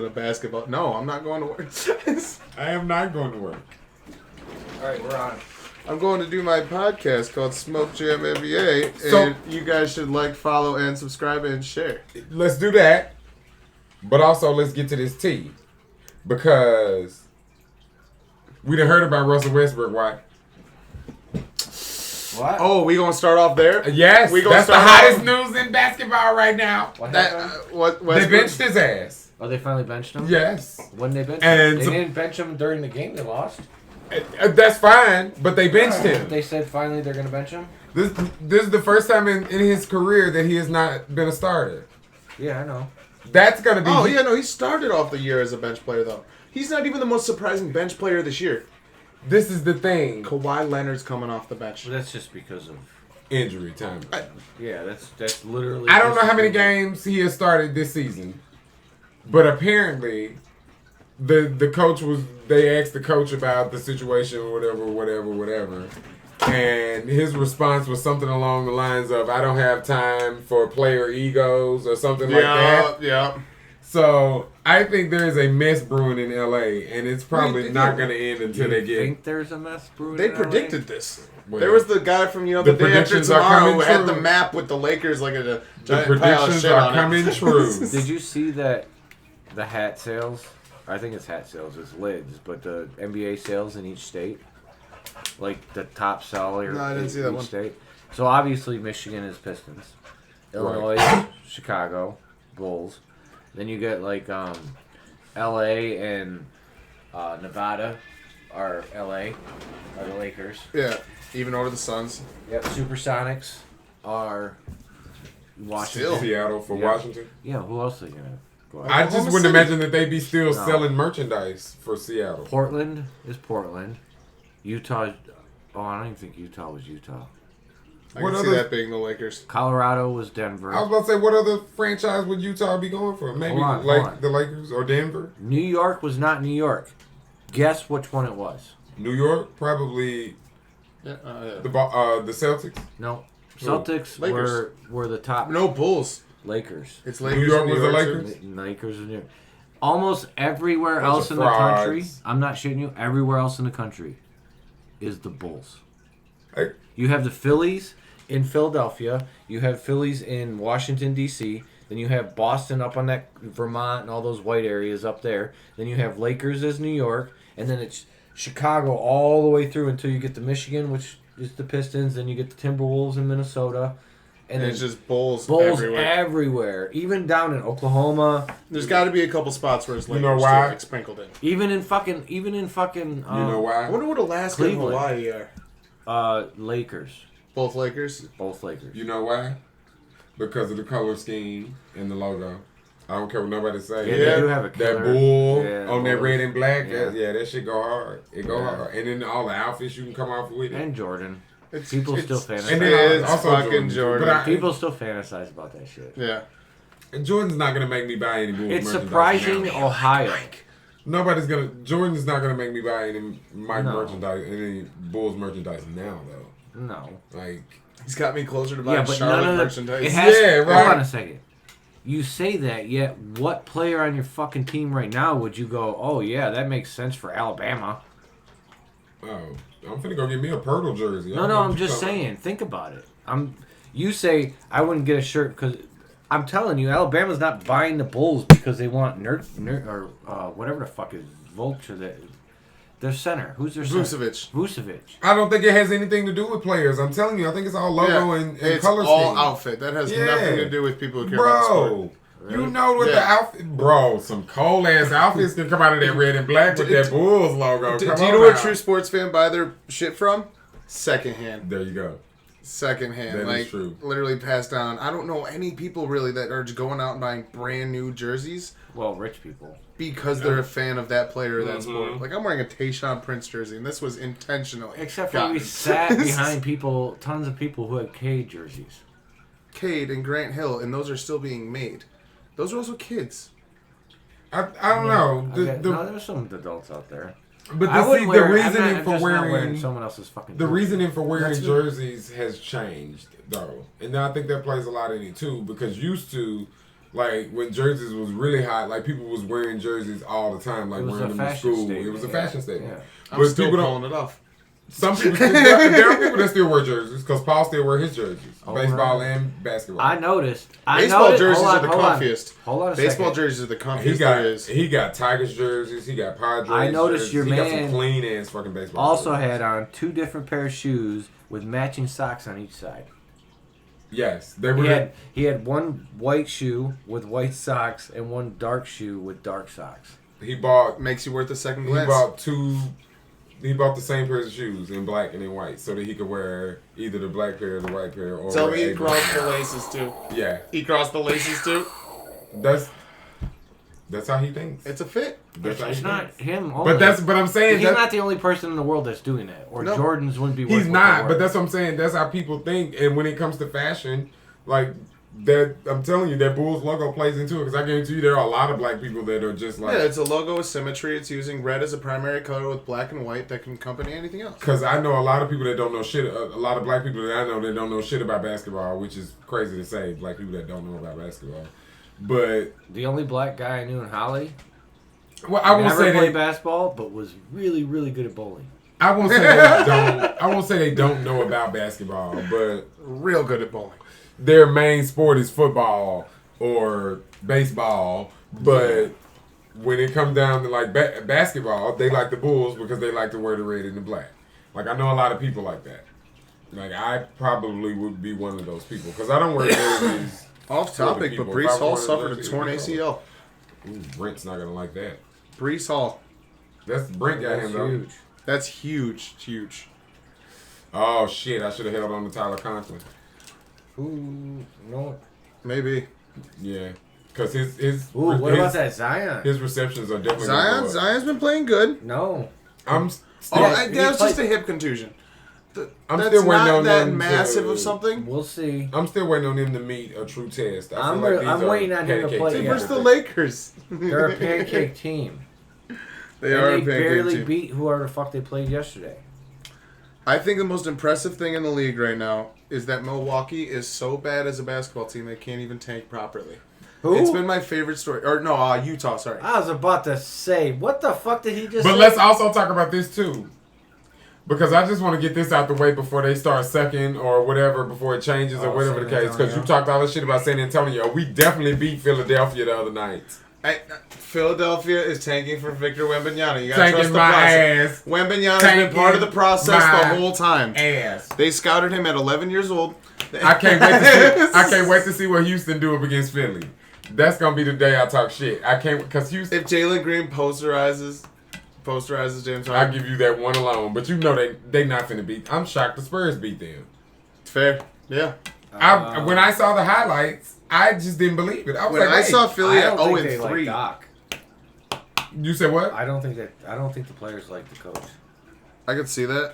a basketball. No, I'm not going to work. I am not going to work. All right, we're on. I'm going to do my podcast called Smoke Jam NBA, So- and you guys should like, follow, and subscribe and share. Let's do that. But also, let's get to this tea. Because we done heard about Russell Westbrook, why? What? Oh, we gonna start off there? Yes, We gonna that's the start hottest off- news in basketball right now. What That happened? what They Westbrook? benched his ass. Oh, they finally benched him? Yes. When they benched And him? They so- didn't bench him during the game they lost. That's fine, but they benched him. They said finally they're going to bench him? This is the first time in his career that he has not been a starter. Yeah, I know. That's going to be... Oh yeah, no, he started off the year as a bench player though. He's not even the most surprising bench player this year. This is the thing. Kawhi Leonard's coming off the bench. Well, that's just because of... Injury time. Yeah, that's literally... I don't know how many games he has started this season, but apparently the coach was. They asked the coach about the situation, whatever, and his response was something along the lines of, "I don't have time for player egos" or something like that. Yeah. So I think there is a mess brewing in LA, and it's probably Wait, not yeah. going to end until You they get. think there's a mess brewing They in LA? predicted this. Well, There was the guy from the the day after predictions are tomorrow coming who had true. the map with the Lakers like a The giant pile of predictions shit are on coming it. true. Did you see that the hat sales, I think it's hat sales, it's lids, but the NBA sales in each state, like the top seller No, I didn't in see that each one. state. So obviously Michigan is Pistons, Illinois, Chicago, Bulls. Then you get like LA and Nevada are LA, are the Lakers. Yeah, even over the Suns. Yep, Supersonics are Washington. Seattle for Yeah. Washington. Yeah, who else are they gonna go after? I just Oklahoma wouldn't City. imagine that they'd be still No. selling merchandise for Seattle. Portland is Portland. Utah. Oh, I don't even think Utah was Utah. I What can see other- that being the Lakers. Colorado was Denver. I was about to say, what other franchise would Utah be going for? Maybe Hold on, like hold on. the Lakers or Denver? New York was not New York. Guess which one it was? New York, probably Yeah, the Celtics. No. Who? Celtics Lakers. were the top. No Bulls. Lakers. It's New Lakers. York and was the too. Lakers? Lakers are New York. Almost everywhere Bunch else of in the country, frauds. I'm not shitting you, everywhere else in the country is the Bulls. Hey, You have the Phillies in Philadelphia. You have Phillies in Washington, D.C. Then you have Boston up on that Vermont and all those white areas up there. Then you have Lakers as New York. And then it's Chicago all the way through until you get to Michigan, which is the Pistons. Then you get the Timberwolves in Minnesota. And then it's just Bulls, Bulls everywhere. everywhere. Even down in Oklahoma. There's got to be a couple spots where it's Lakers know why? too, like sprinkled in. Even in fucking you know I why? wonder what Alaska and Cleveland. Hawaii are. Lakers. Both Lakers. Both Lakers. You know why? Because of the color scheme and the logo. I don't care what nobody say. Yeah, Yeah. they do have a That killer. bull Yeah, on that bulls. red and black, Yeah. that shit go hard. It go Yeah. hard. And then all the outfits you can come off with it. And Jordan. It's, People it's, still fantasize. And It then is also fucking Jordan. Jordan. But People still fantasize about that shit. Yeah. And Jordan's not gonna make me buy any Bulls It's merchandise surprising now. Ohio. Jordan's not gonna make me buy any Mike No. merchandise, any Bulls merchandise now though. No. Like, He's got me closer to buying Yeah, but Charlotte none of the merchandise. it has. Yeah, right. Hold on a second. You say that, yet what player on your fucking team right now would you go? Oh yeah, that makes sense for Alabama. oh, I'm finna go get me a Pirtle jersey. I No, don't no, know I'm what you just talking saying. Think about it. You say I wouldn't get a shirt because I'm telling you, Alabama's not buying the Bulls because they want or whatever the fuck is Vulture that their center. Who's their center? Vucevic. Vucevic. I don't think it has anything to do with players. I'm telling you, I think it's all logo and it's color all scheme. outfit. That has Yeah. nothing to do with people who care about the sport. Bro, you know what the Yeah. outfit, bro? Some cold ass outfits can come out of that red and black with that Bulls logo. Do Come you on know where now. true sports fan buy their shit from? Secondhand. There you go. Secondhand. That is Like, true. literally passed down. I don't know any people really that are just going out and buying brand new jerseys Well, rich people. because they're a fan of that player or that sport. Mhm. Like, I'm wearing a Tayshaun Prince jersey, and this was intentionally. Except for gotten. we sat behind people, tons of people who had K jerseys. Cade and Grant Hill, and those are still being made. Those are also kids. I don't know. No, there's some adults out there. But I the wouldn't the wear. reasoning I'm for just not wearing someone else's fucking. the jersey. reasoning for wearing That's it. jerseys has changed though, and I think that plays a lot in it too. Because used to, Like when jerseys was really hot, like people was wearing jerseys all the time, like It was wearing a them to fashion school. statement, It was a yeah. fashion statement. Yeah. I'm But still people don't. pulling it off. Some people, there are people that still wear jerseys because Paul still wear his jerseys, Oh, baseball right. and basketball. I noticed. Baseball jerseys hold on, are the hold on. comfiest. Hold on a Baseball second. jerseys are the comfiest there is. He got Tigers jerseys. He got Padres. I noticed jerseys. your he got man some clean ass fucking baseball. Also jerseys. had on 2 different pair of shoes with matching socks on each side. Yes, they were. He had one white shoe with white socks and one dark shoe with dark socks. He bought. Makes you worth a second He glance. bought two. He bought the same pair of shoes in black and in white, so that he could wear either the black pair or the white pair. Or Tell wear me he a- crossed the laces too. Yeah, He crossed the laces too. that's how he thinks. It's a fit. It's he not thinks. him only. But I'm saying He's that not the only person in the world that's doing that. Or No. Jordans wouldn't be worth he's what not. they're But worth. that's what I'm saying. That's how people think. And when it comes to fashion, like that, I'm telling you, that Bulls logo plays into it. Because I guarantee you, there are a lot of black people that are just like. Yeah, it's a logo with symmetry. It's using red as a primary color with black and white that can accompany anything else. Because I know a lot of people that don't know shit. A lot of black people that I know that don't know shit about basketball, which is crazy to say. Black people that don't know about basketball. But The only black guy I knew in Holly well, I won't never say played they. basketball, but was really, really good at bowling. I won't say they don't. I won't say they don't know about basketball, but Real good at bowling. their main sport is football or baseball. But when it comes down to like basketball, they like the Bulls because they like to wear the red and the black. Like I know a lot of people like that. Like I probably would be one of those people because I don't wear jerseys. Off for other topic, but people. Brees If I Hall wanted suffered a jerseys, torn it'd be ACL. Ooh, Brent's not gonna like that. Brees Hall. That's Brent got That's him though. huge. That's huge. Huge. Oh shit! I should have held on to Tyler Conklin. Ooh, no. Maybe. Yeah, because his Ooh, what his, about that Zion? his receptions are definitely gonna go up. Zion's been playing good. No. I'm Oh, still, Yeah, that was he just played- a hip contusion. I'm That's still waiting not on that them massive to, of something. We'll see. I'm still waiting on them to meet a true test. I I'm feel like re- I'm these are waiting on him to pancake play, teams. yeah. Versus the Lakers. They're a pancake team. They And are they a pancake barely team. beat whoever the fuck they played yesterday. I think the most impressive thing in the league right now is that Milwaukee is so bad as a basketball team they can't even tank properly. Who? It's been my favorite story. Or no, Utah. Sorry. I was about to say, what the fuck did he just But say? let's also talk about this too. Because I just want to get this out the way before they start sucking or whatever, before it changes or Oh, whatever San the case. Because you Antonio. talked all this shit about San Antonio. We definitely beat Philadelphia the other night. Philadelphia is tanking for Victor Wembanyama. You gotta Tanking trust the my process. ass. Wembanyama's been part of the process my the whole time. Ass. They scouted him at 11 years old. I can't wait to see. I can't wait to see what Houston do up against Philly. That's gonna be the day I talk shit. I can't because Houston. If Jalen Green posterizes James I Harden, give you that one alone, but you know they not finna beat. I'm shocked the Spurs beat them. fair. Yeah. When I saw the highlights, I just didn't believe it. I was When like, I hey. saw Philly I at don't 0 think they and like 3, Doc. You said what? I don't think the players like the coach. I could see that.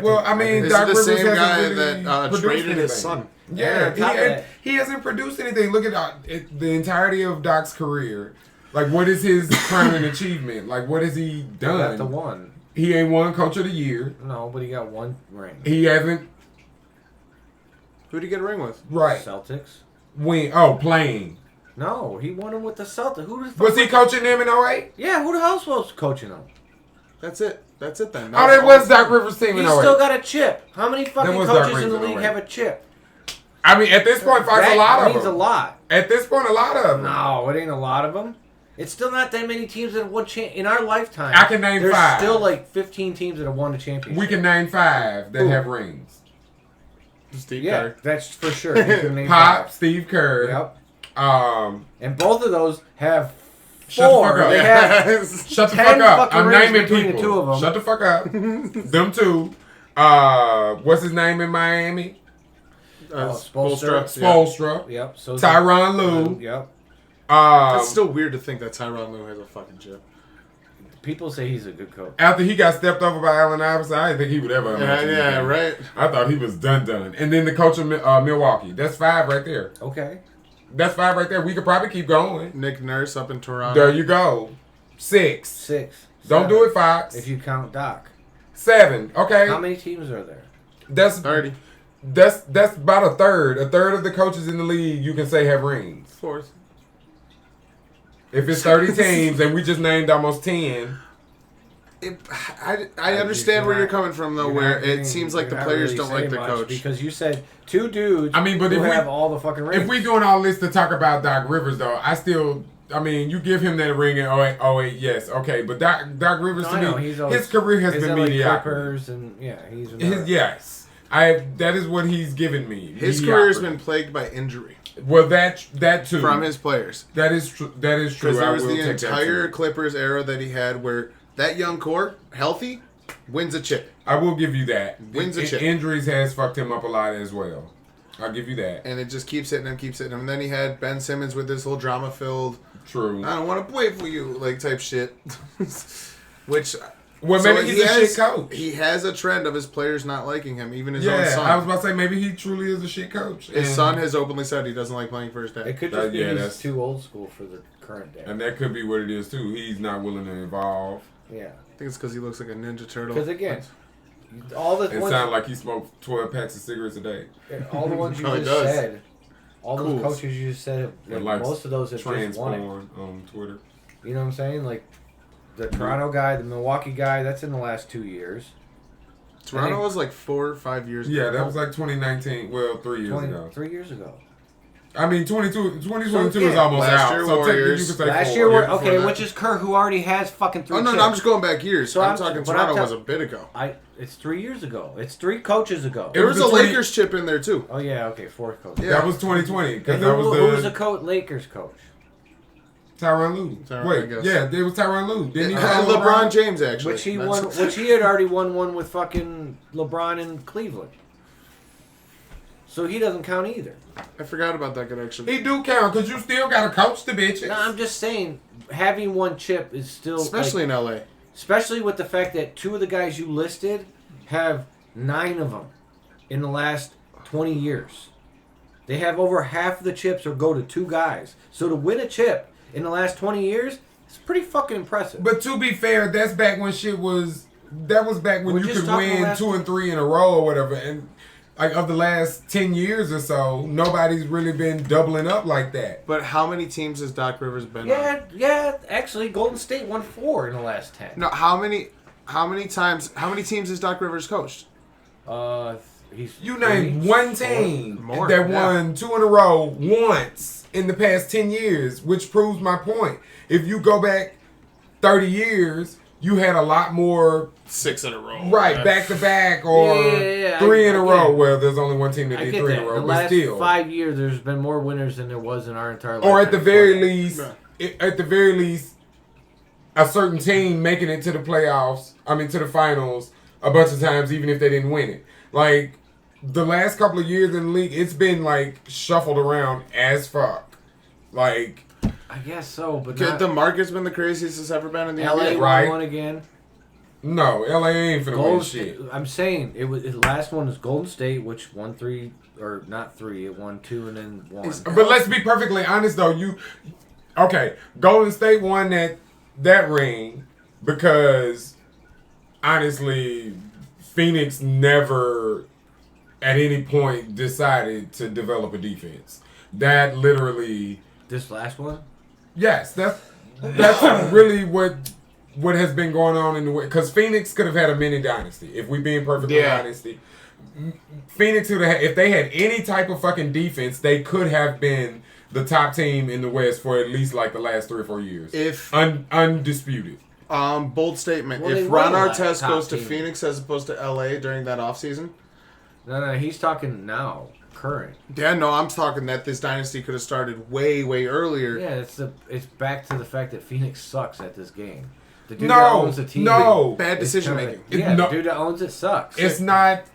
Well, I mean, This Doc is the Rivers same hasn't guy really that produced traded his anything. son. Yeah, on top of that- he hasn't produced anything. Look at the entirety of Doc's career. Like, what is his crowning achievement? Like, what has he done? Got the one. He ain't won Coach of the Year. No, but he got one ring. He hasn't Who'd he get a ring with? Celtics. Playing. No, he won him with the Celtics. Who the fuck Was he coaching them in 08? Yeah, who the hell was coaching him? That's it. That's it then. Oh, that was Doc Rivers' team in He's 08. still got a chip. How many fucking was Doc coaches in the Rivers in league 08. have a chip? I mean, at this point, That a lot of means them. a lot. At this point, a lot of them. No, it ain't a lot of them. It's still not that many teams that have won in our lifetime. I can name there's 5. still like 15 teams that have won a championship. We can name 5 that Who? have rings. Steve Yeah, Kerr. that's for sure. You can name Pop, 5. Steve Kerr. Yep. And both of those have Shut the 4. fuck up. They have shut the 10 fuck up. fucking I'm rings naming between people. the two of them. Shut the fuck up. Them two. What's his name in Miami? Spoelstra. Spoelstra. Yep. So Tyronn Lue. Yep. That's still weird to think that Tyronn Lue has a fucking chip. People say he's a good coach. After he got stepped over by Allen Iverson, I didn't think he would ever. Yeah, right. I thought he was done. And then the coach of Milwaukee. That's 5 right there. Okay. That's 5 right there. We could probably keep going. Nick Nurse up in Toronto. There you go. 6. 6. Don't 7, do it, Fox. if you count Doc. 7. Okay. How many teams are there? That's 30. That's about a third. A third of the coaches in the league you can say have rings. Fourth. If it's 30 teams and we just named almost 10. I understand where you're coming from, though, where it seems like the players don't like the coach. Because you said two dudes but who if have all the fucking rings. If we doing all this to talk about Doc Rivers, though, you give him that ring in 08, yes, okay. But Doc Rivers, to me, his career has been mediocre. Yes. That is what he's given me. His career has been plagued by injury. Well, that too. From his players. That is true. Because there was the entire Clippers era that he had where that young core, healthy, wins a chip. I will give you that. Wins a chip. Injuries has fucked him up a lot as well. I'll give you that. And it just keeps hitting him. And then he had Ben Simmons with this whole drama-filled, true, I don't want to play for you, type shit. Which... Well, maybe he's a shit coach. He has a trend of his players not liking him, even his own son. I was about to say, maybe he truly is a shit coach. His son has openly said he doesn't like playing for his dad. It could just be he's too old school for the current day. And that could be what it is, too. He's not willing to evolve. Yeah. I think it's because he looks like a Ninja Turtle. Because, again, all the ones... It sounds like he smoked 12 packs of cigarettes a day. All the ones you just said, all those coaches you just said, most of those have just won it. On Twitter. You know what I'm saying? Like, the Toronto guy, the Milwaukee guy, that's in the last 2 years. Toronto was 4 or 5 years ago. Yeah, that was 2019. Well, 3 years ago. 3 years ago. I mean, 2022 is almost out. Year, so Warriors. You could say last year, okay, which is Kerr, who already has fucking 3 chips. No, I'm just going back years. So I'm talking Toronto was a bit ago. It's 3 years ago. It's 3 coaches ago. There was a Lakers chip in there, too. Oh, yeah, okay, 4th coach. Yeah. That was 2020. Who was the Lakers coach? Tyronn Lue. It was Tyronn Lue. Didn't he LeBron James, actually. Which he had already won one with fucking LeBron in Cleveland. So he doesn't count either. I forgot about that connection. He do count, because you still got to coach the bitches. No, I'm just saying, having one chip is still... Especially in L.A. Especially with the fact that 2 of the guys you listed have 9 of them in the last 20 years. They have over half of the chips or go to 2 guys. So to win a chip in the last 20 years, it's pretty fucking impressive. But to be fair, that's back when shit was... That was back when you could win 2 and 3 in a row or whatever. And of the last 10 years or so, nobody's really been doubling up like that. But how many teams has Doc Rivers been on? Yeah, actually, Golden State won 4 in the last 10. No, how many teams has Doc Rivers coached? You named one team that won 2 in a row once in the past 10 years, which proves my point. If you go back 30 years, you had a lot more 6 in a row. Right, back to back or 3 in a row. Well, there's only one team that did 3 in a row, but last still. 5 years, there's been more winners than there was in our entire life. Or at the very least, a certain team making it to the playoffs, to the finals a bunch of times, even if they didn't win it. Like, the last couple of years in the league, it's been, shuffled around as fuck. Like... I guess so, but the market's been the craziest it's ever been in the NBA. LA won again. No, LA ain't finna win shit. I'm saying the last one was Golden State, which won 3, or not 3, it won 2 and then 1. But let's be perfectly honest though, Golden State won that ring because honestly, Phoenix never at any point decided to develop a defense. That literally this last one? Yes, that's really what has been going on in the way. Because Phoenix could have had a mini dynasty, if we're being perfectly honest. Phoenix could have, if they had any type of fucking defense, they could have been the top team in the West for at least the last 3 or 4 years. If undisputed. Bold statement. If Ron Artest goes to Phoenix as opposed to LA during that offseason. No, he's talking now. Current. Yeah, no, I'm talking that this dynasty could have started way, way earlier. Yeah, it's back to the fact that Phoenix sucks at this game. The dude that owns the team, bad decision making. The dude that owns it sucks. It's not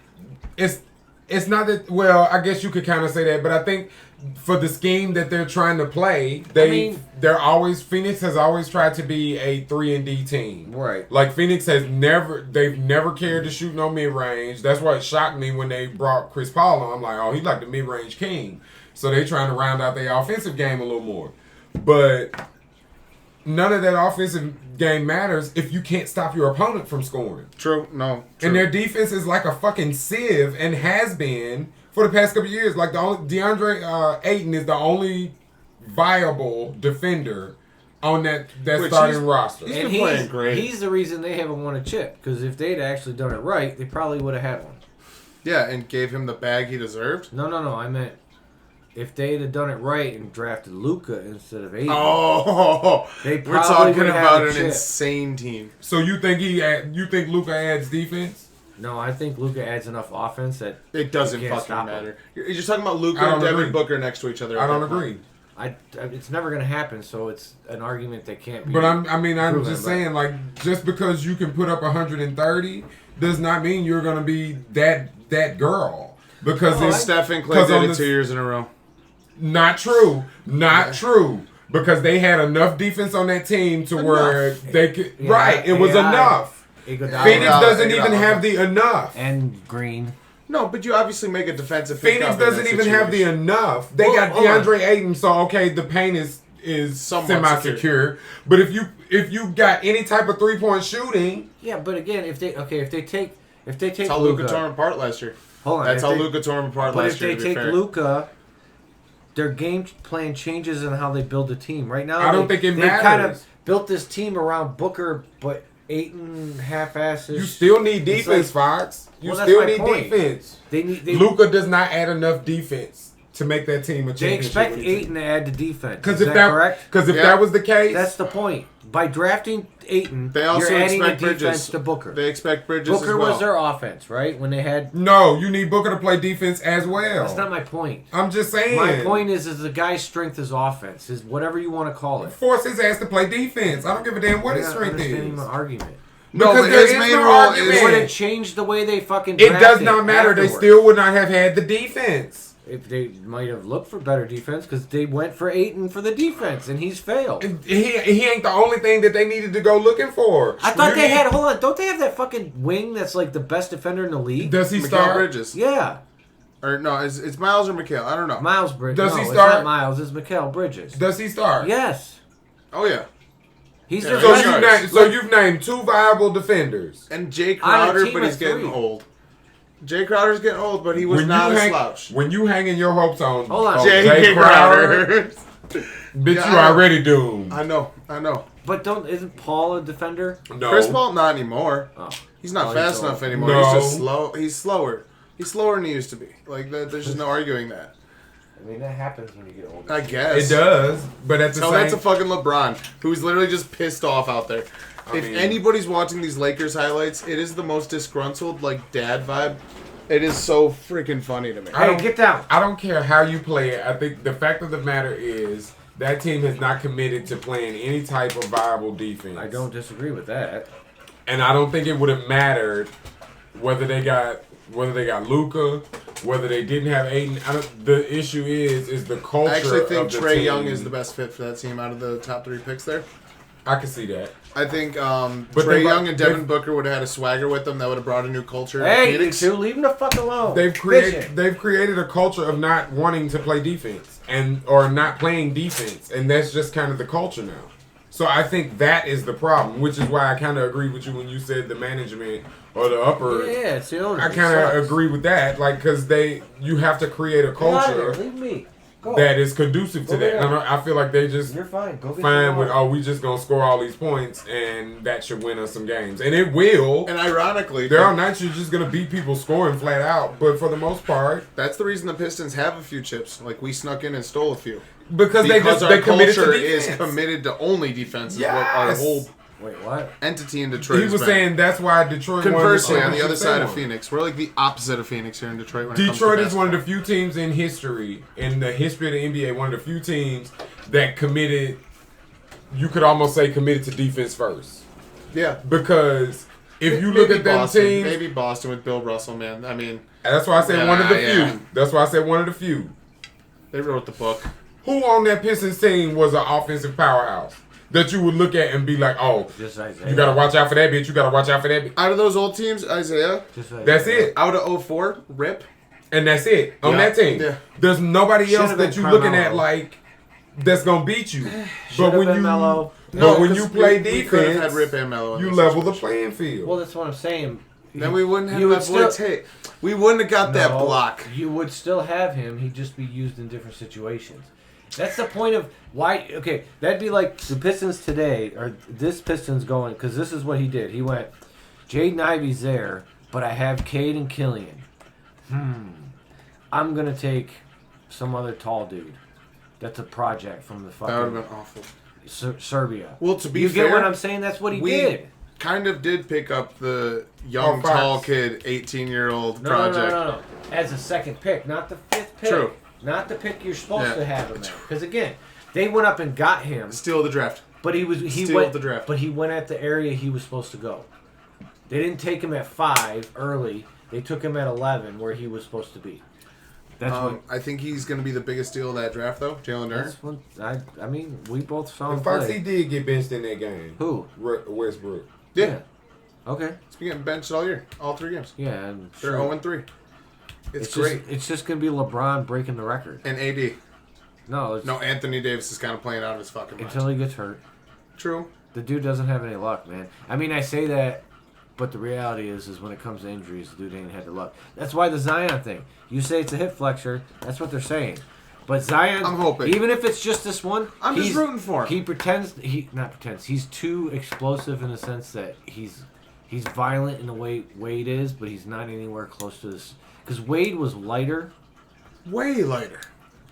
that. Well, I guess you could kind of say that, but I think for the scheme that they're trying to play, Phoenix has always tried to be a 3-and-D team. Right. Like Phoenix they've never cared to shoot no mid range. That's why it shocked me when they brought Chris Paul on. I'm like, oh, he's like the mid range king. So they trying to round out their offensive game a little more. But none of that offensive game matters if you can't stop your opponent from scoring. True. And their defense is like a fucking sieve and has been for the past couple of years. Like DeAndre Ayton is the only viable defender on that Which starting he's- roster. he's And been playing great. he's the reason they haven't won a chip. Because if they'd actually done it right, they probably would have had one. Yeah, and gave him the bag he deserved. No. I meant if they'd have done it right and drafted Luka instead of Aiden. Oh, They we're probably talking would have about had a an chip. insane team. So you think Luka adds defense? No, I think Luka adds enough offense that It doesn't You can't fucking stop matter. You're just talking about Luka I and don't Devin agree. Booker next to each other. I at don't that point. agree. it's never going to happen. So it's an argument that can't be. But I'm proven, just but- saying, like, just because you can put up 130 does not mean you're gonna be that girl. Because Oh, it's Steph and Klay because did on it the- 2 years in a row. not true. Not true. Because they had enough defense on that team to where they could. Yeah, right, it was AI. enough. Iguodala Phoenix Iguodala, doesn't even Iguodala. have the enough. and Green. No, but you obviously make a defensive. Phoenix pickup in doesn't that even have the situation. enough. They Well, got hold on. DeAndre Ayton, so okay, the paint is Somewhat semi-secure. But if you got any type of 3-point shooting, Yeah, but again, if they take That's how Luka tore him apart last year. hold on, That's if how they- Luka tore him apart But last if year. they To be take fair. Luka, their game plan changes in how they build the team. Right now, I don't think it they kind of matters. built this team around Booker, but Ayton half-asses. you still need It's defense, like- Fox. You Well, that's still my need point. defense. They need. Luka does not add enough defense to make that team a They championship. expect Ayton to add the defense. Because Is if that correct? because if Yeah. that was the case, That's the point. By drafting Ayton, They also you're adding expect the defense Bridges. to Booker. They expect Bridges Booker as well. was their offense, right? When they had. no, you need Booker to play defense as well. That's not my point. I'm just saying. My point is the guy's strength is offense, is whatever you want to call it. Force his ass to play defense. I don't give a damn what You're his not strength understanding is. my argument. No, Because but there his is main no role argument. is It would have changed the way they fucking It drafted does not matter. They afterwards. still would not have had the defense. If they might have looked for better defense because they went for Ayton for the defense and he's failed. He ain't the only thing that they needed to go looking for. I thought You they need- had. Hold on, don't they have that fucking wing that's like the best defender in the league? Does he Mikal start? Bridges. Yeah, Or no, it's Miles or Mikal. I don't know. Miles Bridges. Does no, he it's start? not Miles. It's Mikal Bridges. Does he start? Yes, Oh yeah. he's Yeah, their So he best. starts. you've named 2 viable defenders. And Jay On a Crowder, team but of he's getting 3. old. Jay Crowder's getting old, but he was not a slouch. When you hanging your hopes on Hold on. Jay Crowder. bitch, Yeah, you I know. already doomed. I know. But isn't Paul a defender? No. Chris Paul, not anymore. Oh, He's not Oh, fast he's enough old. anymore. No. He's just slow. He's slower. He's slower than he used to be. Like there's just no arguing that. I mean that happens when you get older. I guess It does, but at the Tell same that to fucking LeBron, who's literally just pissed off out there. I If mean- anybody's watching these Lakers highlights, it is the most disgruntled, like, dad vibe. It is so freaking funny to me. I Hey, don't- get down. I don't care how you play it. I think the fact of the matter is that team has not committed to playing any type of viable defense. I don't disagree with that. And I don't think it would have mattered whether they got Luka, whether they didn't have Aiden. The issue is the culture. I actually think of the Trae team. Young is the best fit for that team out of the top 3 picks there. I can see that. I think But Trae they- Young and Devin they- Booker would have had a swagger with them that would have brought a new culture. to Hey, you Phoenix. two, leave him the fuck alone. They've Fishing. created a culture of not wanting to play defense or not playing defense, and that's just kind of the culture now. So I think that is the problem, which is why I kind of agree with you when you said the management or the upper. Yeah, it's the owner. I He kind sucks. of agree with that, like because you have to create a Get out of culture there. Leave me. Go. that is conducive to Go that. get And I feel like they just You're fine. Go get fine your with water. we just gonna score all these points and that should win us some games, and it will. And ironically, There are nights you're just gonna beat people scoring flat out, but for the most part, that's the reason the Pistons have a few chips. Like, we snuck in and stole a few. because Because they our committed culture to is defense. committed to only defense. Is what our Yes. whole Wait, what? entity in Detroit He has was been. saying that's why Detroit won the Conversely, on the championship other side they of won. Phoenix, we're like the opposite of Phoenix here in Detroit. When it comes Detroit to is one of the basketball. few teams in history, in the history of the NBA, one of the few teams that committed, you could almost say committed to defense first. Yeah. Because if you look Maybe at them Boston, teams, maybe Boston with Bill Russell, man. I mean, that's why I said one of the Yeah. few. That's why I said one of the few. they wrote the book. Who on that Pistons team was an offensive powerhouse that you would look at and be like, oh, Just Isaiah. you gotta watch out for that bitch. You gotta watch out for that bitch. Out of those old teams, Isaiah. Just Isaiah. That's it. Out of 04, Rip. And that's it on Yeah. that team. Yeah. There's nobody Should've else been that you're looking at Carmelo. like that's gonna beat you. But Should've when been you Melo. but when 'cause you play we could have defense, had Rip and Melo in you this level the situation. playing field. Well, that's what I'm saying. Then we wouldn't have You would that boy still- Tate. We wouldn't have got that No, block. You would still have him. He'd just be used in different situations. That's the point of why. Okay, that'd be like the Pistons today, or this Pistons going, because this is what he did. He went, Jaden Ivey's there, but I have Cade and Killian. I'm gonna take some other tall dude. That's a project from the fucking. That would have been awful. Serbia. Well, to be you fair, get what I'm saying? That's what he did. Kind of did pick up the young, tall kid, 18-year-old project. No. As a second pick, not the fifth pick. True. Not the pick you're supposed to have him at. Because again, they went up and got him. Steal the draft. But he went the draft. But he went at the area he was supposed to go. They didn't take him at 5 early. They took him at 11 where he was supposed to be. That's what I think he's going to be the biggest steal of that draft, though. Jalen Durant. I mean, we both saw him Foxy play. did get benched in that game. Who? Westbrook. Yeah. Okay. He's been getting benched all year. All 3 games. Yeah. And They're 0-3. It's great. It's just going to be LeBron breaking the record. And AD. No, Anthony Davis is kind of playing out of his fucking mind. Until he gets hurt. True. The dude doesn't have any luck, man. I mean, I say that, but the reality is when it comes to injuries, the dude ain't had the luck. That's why the Zion thing. You say it's a hip flexor. That's what they're saying. But Zion, I'm hoping. Even if it's just this one, I'm just rooting for him. He pretends. He's too explosive in the sense that he's violent in the way Wade is, but he's not anywhere close to this. Because Wade was lighter. Way lighter.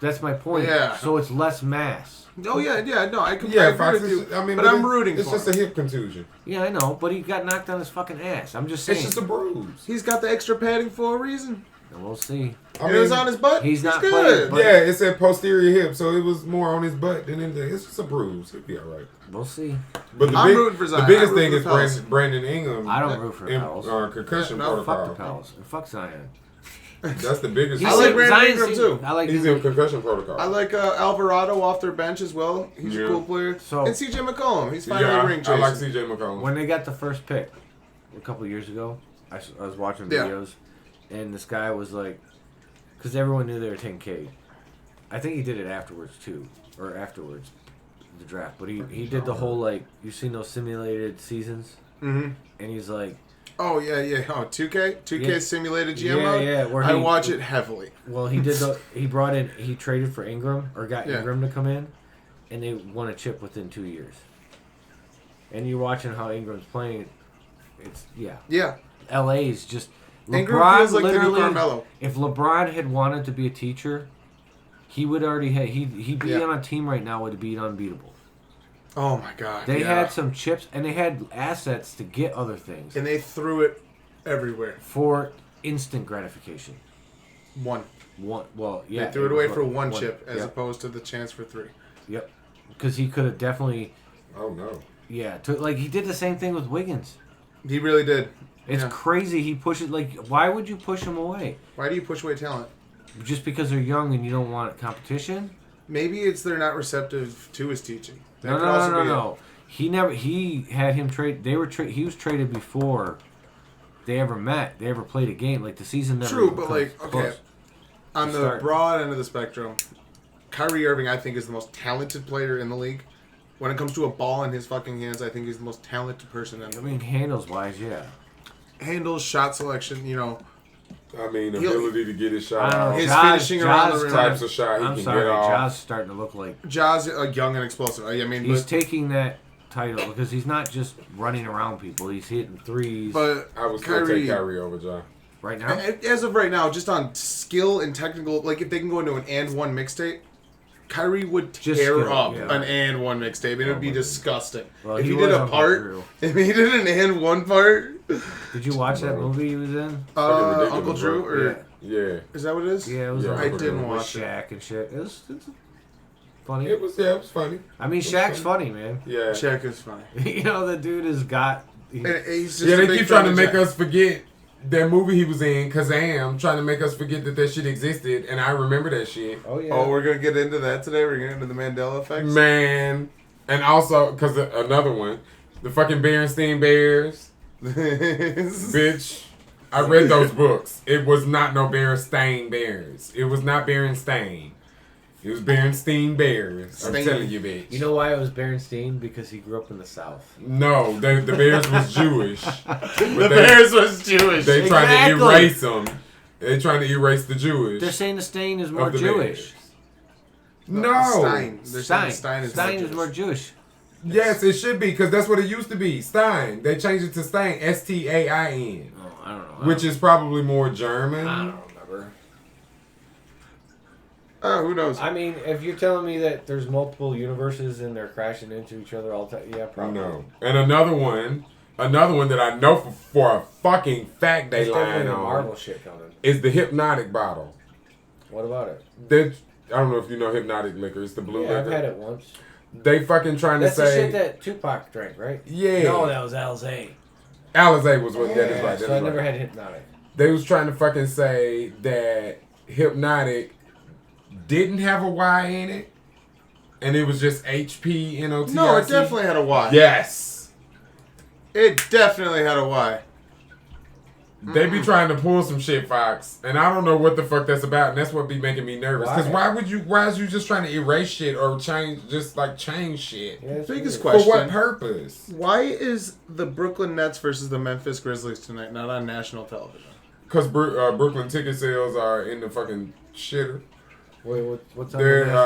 That's my point. Yeah. So it's less mass. Oh, yeah, no, I agree Fox, with you. I mean, but I'm rooting it's for just him. a hip contusion. Yeah, I know, but he got knocked on his fucking ass. I'm just saying. It's just a bruise. He's got the extra padding for a reason. And we'll see. I It was on his butt. He's not good. playing. Yeah, it's a posterior hip, so it was more on his butt than anything. It's just a bruise. He'll be all right. We'll see. But I'm rooting for Zion. The biggest I'm thing rooting is for Brandon Ingram. I don't root for Pels. Concussion No, protocol. Fuck the Pels. And fuck Zion. That's the biggest. I like Brandon Zion's Ingram, too. I like He's in concussion protocol. I like Alvarado off their bench as well. He's a cool player. So- and CJ McCollum. He's finally ring chasing. I like CJ McCollum. When they got the first pick a couple years ago, I was watching videos, and this guy was like, because everyone knew they were taking Cade. I think he did it afterwards too, or afterwards the draft. But he did the whole like, you've seen those simulated seasons, and he's like, Oh, yeah. Oh, 2K? 2K Yeah. simulated GM mode? Yeah. Where I watch it heavily. Well, he traded for Ingram, or got Ingram to come in, and they won a chip within 2 years. And you're watching how Ingram's playing. It's, Yeah. LA's just... Ingram LeBron feels like the new literally, Carmelo. if LeBron had wanted to be a teacher, he would already have... He'd be on a team right now would be unbeatable. Oh, my God. They had some chips, and they had assets to get other things. And they threw it everywhere. For instant gratification. One. Well, yeah. They threw it away for one chip as Yep. opposed to the chance for 3. Yep. Because he could have definitely... Oh, no. Yeah. He did the same thing with Wiggins. He really did. It's crazy. He pushes... why would you push him away? Why do you push away talent? Just because they're young and you don't want competition? Maybe it's they're not receptive to his teaching. That No, could also be it. no. He had him trade... He was traded before they ever met. They ever played a game. Like, the season never... True, even but comes okay. close. On the start. broad end of the spectrum, Kyrie Irving, I think, is the most talented player in the league. When it comes to a ball in his fucking hands, I think he's the most talented person in the I league. mean, handles-wise, yeah. Handles, shot selection, I mean, ability to get his I don't shot know. off. His finishing around the rim. Types of shot he I'm can sorry, get off. Ja's starting to look like... Ja's young and explosive. I mean, He's but, taking that title because he's not just running around people. He's hitting threes. but I would still take Kyrie over Ja. Right now? As of right now, just on skill and technical, like if they can go into an and one mixtape, Kyrie would Just tear skill, up yeah. an and one mixtape. And it would be disgusting. Well, if he he did was a Uncle part, Drew. if he did an and one part, Did you watch that movie he was in? Fucking ridiculous, Uncle Drew, bro. or Yeah. is that what it is? Yeah, it was Yeah, on I didn't with watch it. Shaq and shit. It's funny. It was funny. I mean, Shaq's funny, man. Yeah. Shaq is funny. The dude has got... And he's just Yeah, a they big keep trying to fan of make Shaq. us forget that movie he was in, Kazam, trying to make us forget that shit existed, and I remember that shit. Oh, yeah. Oh, we're gonna get into that today. We're getting into the Mandela effect. Man. And also, because another one, the fucking Berenstein Bears. Bitch. I read those books. It was not no Berenstain Bears. It was not Berenstain. It was Berenstein Bears. I'm Stain. telling you, bitch. You know why it was Berenstein? Because he grew up in the South. No, the Bears was Jewish. The Bears was Jewish. They trying to Exactly. erase them. They trying to erase the Jewish. They're saying the stain is more of the Jewish. Bears. No. Stein. They're saying Stein. Stein Is more Jewish. Yes, it should be, because that's what it used to be. Stein. They changed it to Stein. S-T-A-I-N. Oh, I don't know. Which is probably more German. I don't remember. Oh, who knows? I mean, if you're telling me that there's multiple universes and they're crashing into each other all the time, yeah, probably. No. And another one that I know for a fucking fact they There's lying definitely on Marvel shit coming. is the hypnotic bottle. What about it? I don't know if you know hypnotic liquor. It's the blue Yeah, liquor. I've had it once. They fucking trying That's to the say. shit that Tupac drank, right? Yeah. No, that was Alizé. Alizé was what. That is right. So That I is never right. had Hypnotic. They was trying to fucking say that hypnotic didn't have a Y in it, and it was just HPNOTIC. No, it definitely had a Y. Yes. It definitely had a Y. They be trying to pull some shit, Fox, and I don't know what the fuck that's about, and that's what be making me nervous. Because why is you just trying to erase shit or change shit? Yeah, Biggest weird. For what question. purpose? Why is the Brooklyn Nets versus the Memphis Grizzlies tonight not on national television? Because Brooklyn ticket sales are in the fucking shitter. Wait, what's on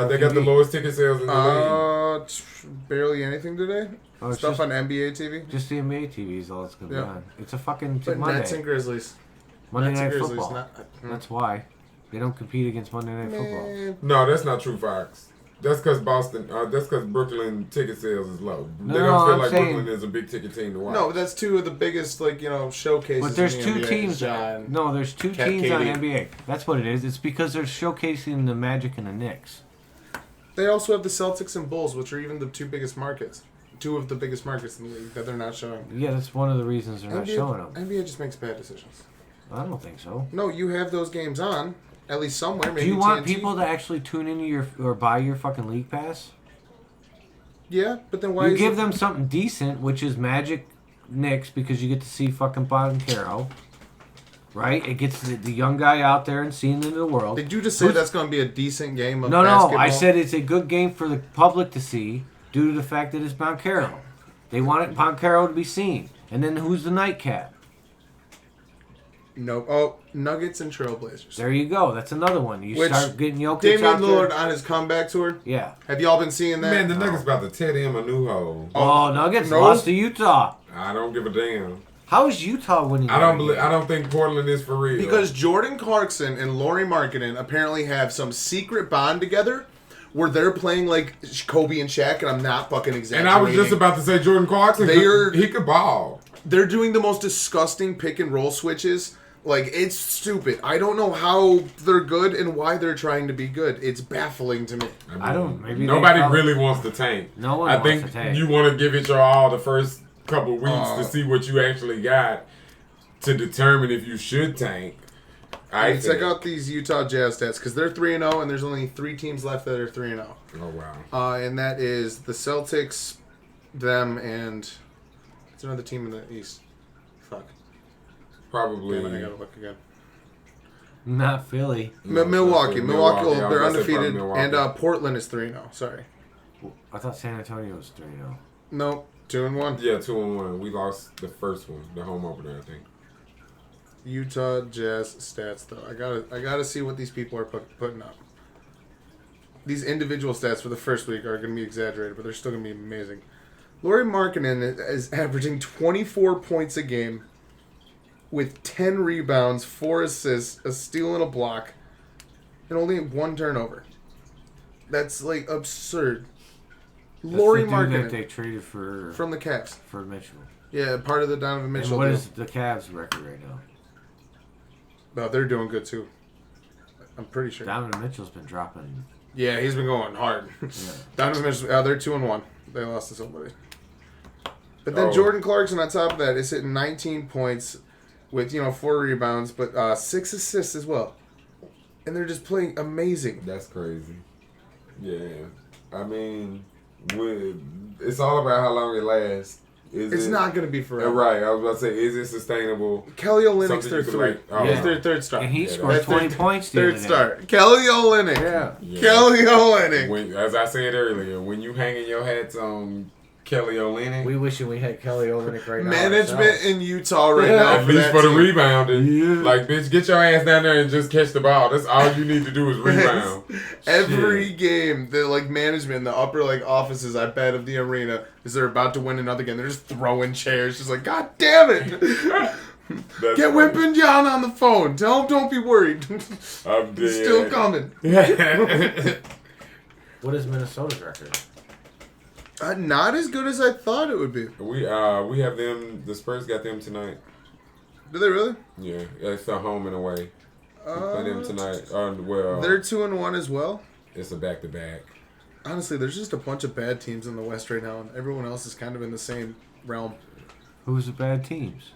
They got the lowest ticket sales in the league. Barely anything today. Oh, it's Stuff just, on NBA TV. just the NBA TV is all it's going to be Yeah. on. It's a fucking But Monday. Nets and Grizzlies. Monday Nets and Night Grizzlies, Football. That's why. They don't compete against Monday Night Football. Man. No, that's not true, Fox. That's because Brooklyn ticket sales is low. No, They don't feel I'm like saying- Brooklyn is a big ticket team to watch. No, but that's two of the biggest, showcases. But there's in the two NBA. teams. John. No, there's two Cat teams on Katie. NBA. That's what it is. It's because they're showcasing the Magic and the Knicks. They also have the Celtics and Bulls, which are even the two biggest markets. Two of the biggest markets in the league that they're not showing. Yeah, that's one of the reasons they're not showing them. NBA just makes bad decisions. I don't think so. No, you have those games on, at least somewhere. Maybe Do you want TNT. people to actually tune into your or buy your fucking league pass? Yeah, but then why You is give it... them something decent, which is Magic Knicks, because you get to see fucking Boncaro. Right? It gets the young guy out there and seeing into the world. Did you just say that's going to be a decent game of No, basketball? I said it's a good game for the public to see due to the fact that it's Boncaro. They want Boncaro to be seen. And then who's the nightcap? No. Oh, Nuggets and Trailblazers. There you go. That's another one. You Which start getting Jokic Damian out Lillard there. on his comeback tour. Yeah. Have y'all been seeing that? Man, the Nuggets about to tear them a new hole. Oh, Nuggets no. lost to Utah. I don't give a damn. How is Utah winning? I that game? don't think Portland is for real. Because Jordan Clarkson and Lauri Markkanen apparently have some secret bond together where they're playing like Kobe and Shaq, and I'm not fucking exaggerating. and I was just about to say Jordan Clarkson. He could ball. They're doing the most disgusting pick and roll switches. Like, it's stupid. I don't know how they're good and why they're trying to be good. It's baffling to me. I don't. Maybe Nobody they probably- really wants to tank. No one I wants think to tank. you want to give it your all the first couple weeks to see what you actually got to determine if you should tank. Check out these Utah Jazz stats because they're 3-0 and there's only 3 teams left that are 3-0. Oh wow! And that is the Celtics, them, and it's another team in the East. Fuck. Probably. Damn it, I gotta look again. Not Philly. No, Milwaukee. Milwaukee. I was They're about to say undefeated, probably and Milwaukee. Portland is 3-0. Sorry. I thought San Antonio was 3-0. Nope. 2-1. Yeah, 2-1. We lost the first one, the home opener, I think. Utah Jazz stats though. I gotta see what these people are putting up. These individual stats for the first week are gonna be exaggerated, but they're still gonna be amazing. Lauri Markkanen is averaging 24 points a game with 10 rebounds, 4 assists, a steal and a block, and only 1 turnover. That's like absurd. Lauri That's the dude that Markkanen they traded for from the Cavs. for Mitchell. Yeah, part of the Donovan Mitchell And what deal. is the Cavs record right now? No, they're doing good too. I'm pretty sure. Donovan Mitchell's been dropping. Yeah, he's been going hard. Yeah. Donovan Mitchell, they're 2-1. They lost to somebody. But then Oh. Jordan Clarkson on top of that is hitting 19 points with 4 rebounds, but 6 assists as well. And they're just playing amazing. That's crazy. Yeah. I mean, it's all about how long it lasts. It's not going to be forever. Right. I was about to say, is it sustainable? Kelly Olynyk's Something their you could 3. like- oh, He's wow. their 3rd star. And he Yeah, scored that's 20 their points the 3rd other day. star. Kelly Olynyk. Yeah. Yeah. Kelly Olynyk. As I said earlier, when you hanging your hats on Kelly Olynyk. We wishing we had Kelly Olynyk right now. Management ourselves. in Utah right now. At least for the team. rebounding. Yeah. Like, bitch, get your ass down there and just catch the ball. That's all you need to do is rebound. Every game, the like management in the upper like offices, I bet, of the arena is they're about to win another game. They're just throwing chairs, just like, God damn it! Get Wimpendian on the phone. Tell him don't be worried. I'm dead. It's still coming. What is Minnesota's record? Not as good as I thought it would be. We have them. The Spurs got them tonight. Do they really? Yeah, it's a home and away. We play them tonight. Well, They're 2-1 as well. it's a back-to-back. Honestly, there's just a bunch of bad teams in the West right now, and everyone else is kind of in the same realm. Who's the bad teams?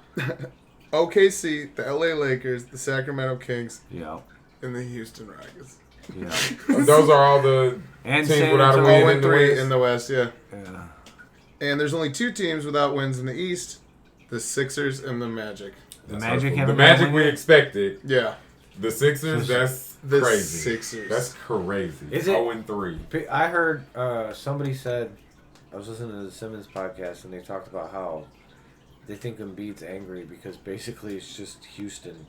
OKC, the LA Lakers, the Sacramento Kings, Yeah. and the Houston Rockets. Yeah. Those are all the And teams San without a Antonio. win in the 0-3 West. in the West, yeah. Yeah. And there's only 2 teams without wins in the East: the Sixers and the Magic. The That's Magic hurtful. haven't The Magic got one we yet? expected. Yeah, The Sixers, that's the crazy. Sixers. That's crazy. Is it- 0-3. I heard somebody said, I was listening to the Simmons podcast, and they talked about how they think Embiid's angry because basically it's just Houston.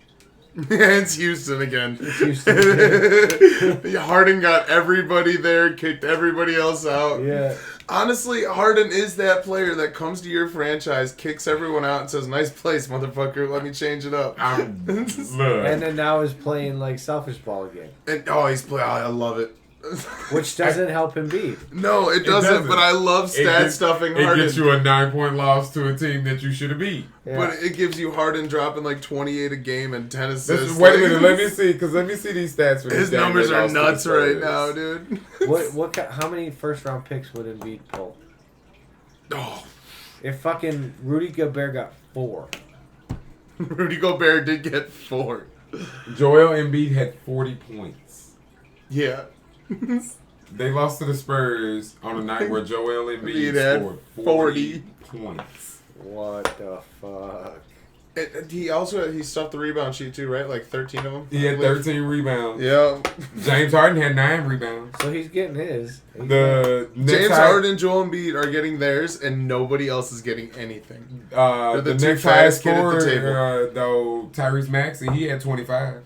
It's Houston again. Houston Harden got everybody there, kicked everybody else out. Yeah. Honestly, Harden is that player that comes to your franchise, kicks everyone out, and says, "Nice place, motherfucker. Let me change it up." Look. And then now is playing like selfish ball again, And he's playing. I love it. which doesn't help Embiid. No, it doesn't. But I love stat stuffing It Harden. gets you a 9-point loss to a team that you should have beat. Yeah. But it gives you Harden dropping like 28 a game and 10 assists. Wait a minute, let me see these stats. For this His game numbers they are lost to the nuts right Spurs. now, dude. How many first round picks would Embiid pull? Oh, If fucking Rudy Gobert got 4. Rudy Gobert did get 4. Joel Embiid had 40 points. Yeah. They lost to the Spurs on a night where Joel Embiid Embiid had scored 40 points. What the fuck? He stuffed the rebound sheet too, right? Like 13 of them. He had 13 rebounds. Yeah. James Harden had 9 rebounds. So he's getting his. The James Harden and Joel Embiid are getting theirs, and nobody else is getting anything. The the two next highest fattest kid at the scorer, table. though, Tyrese Maxey, he had 25.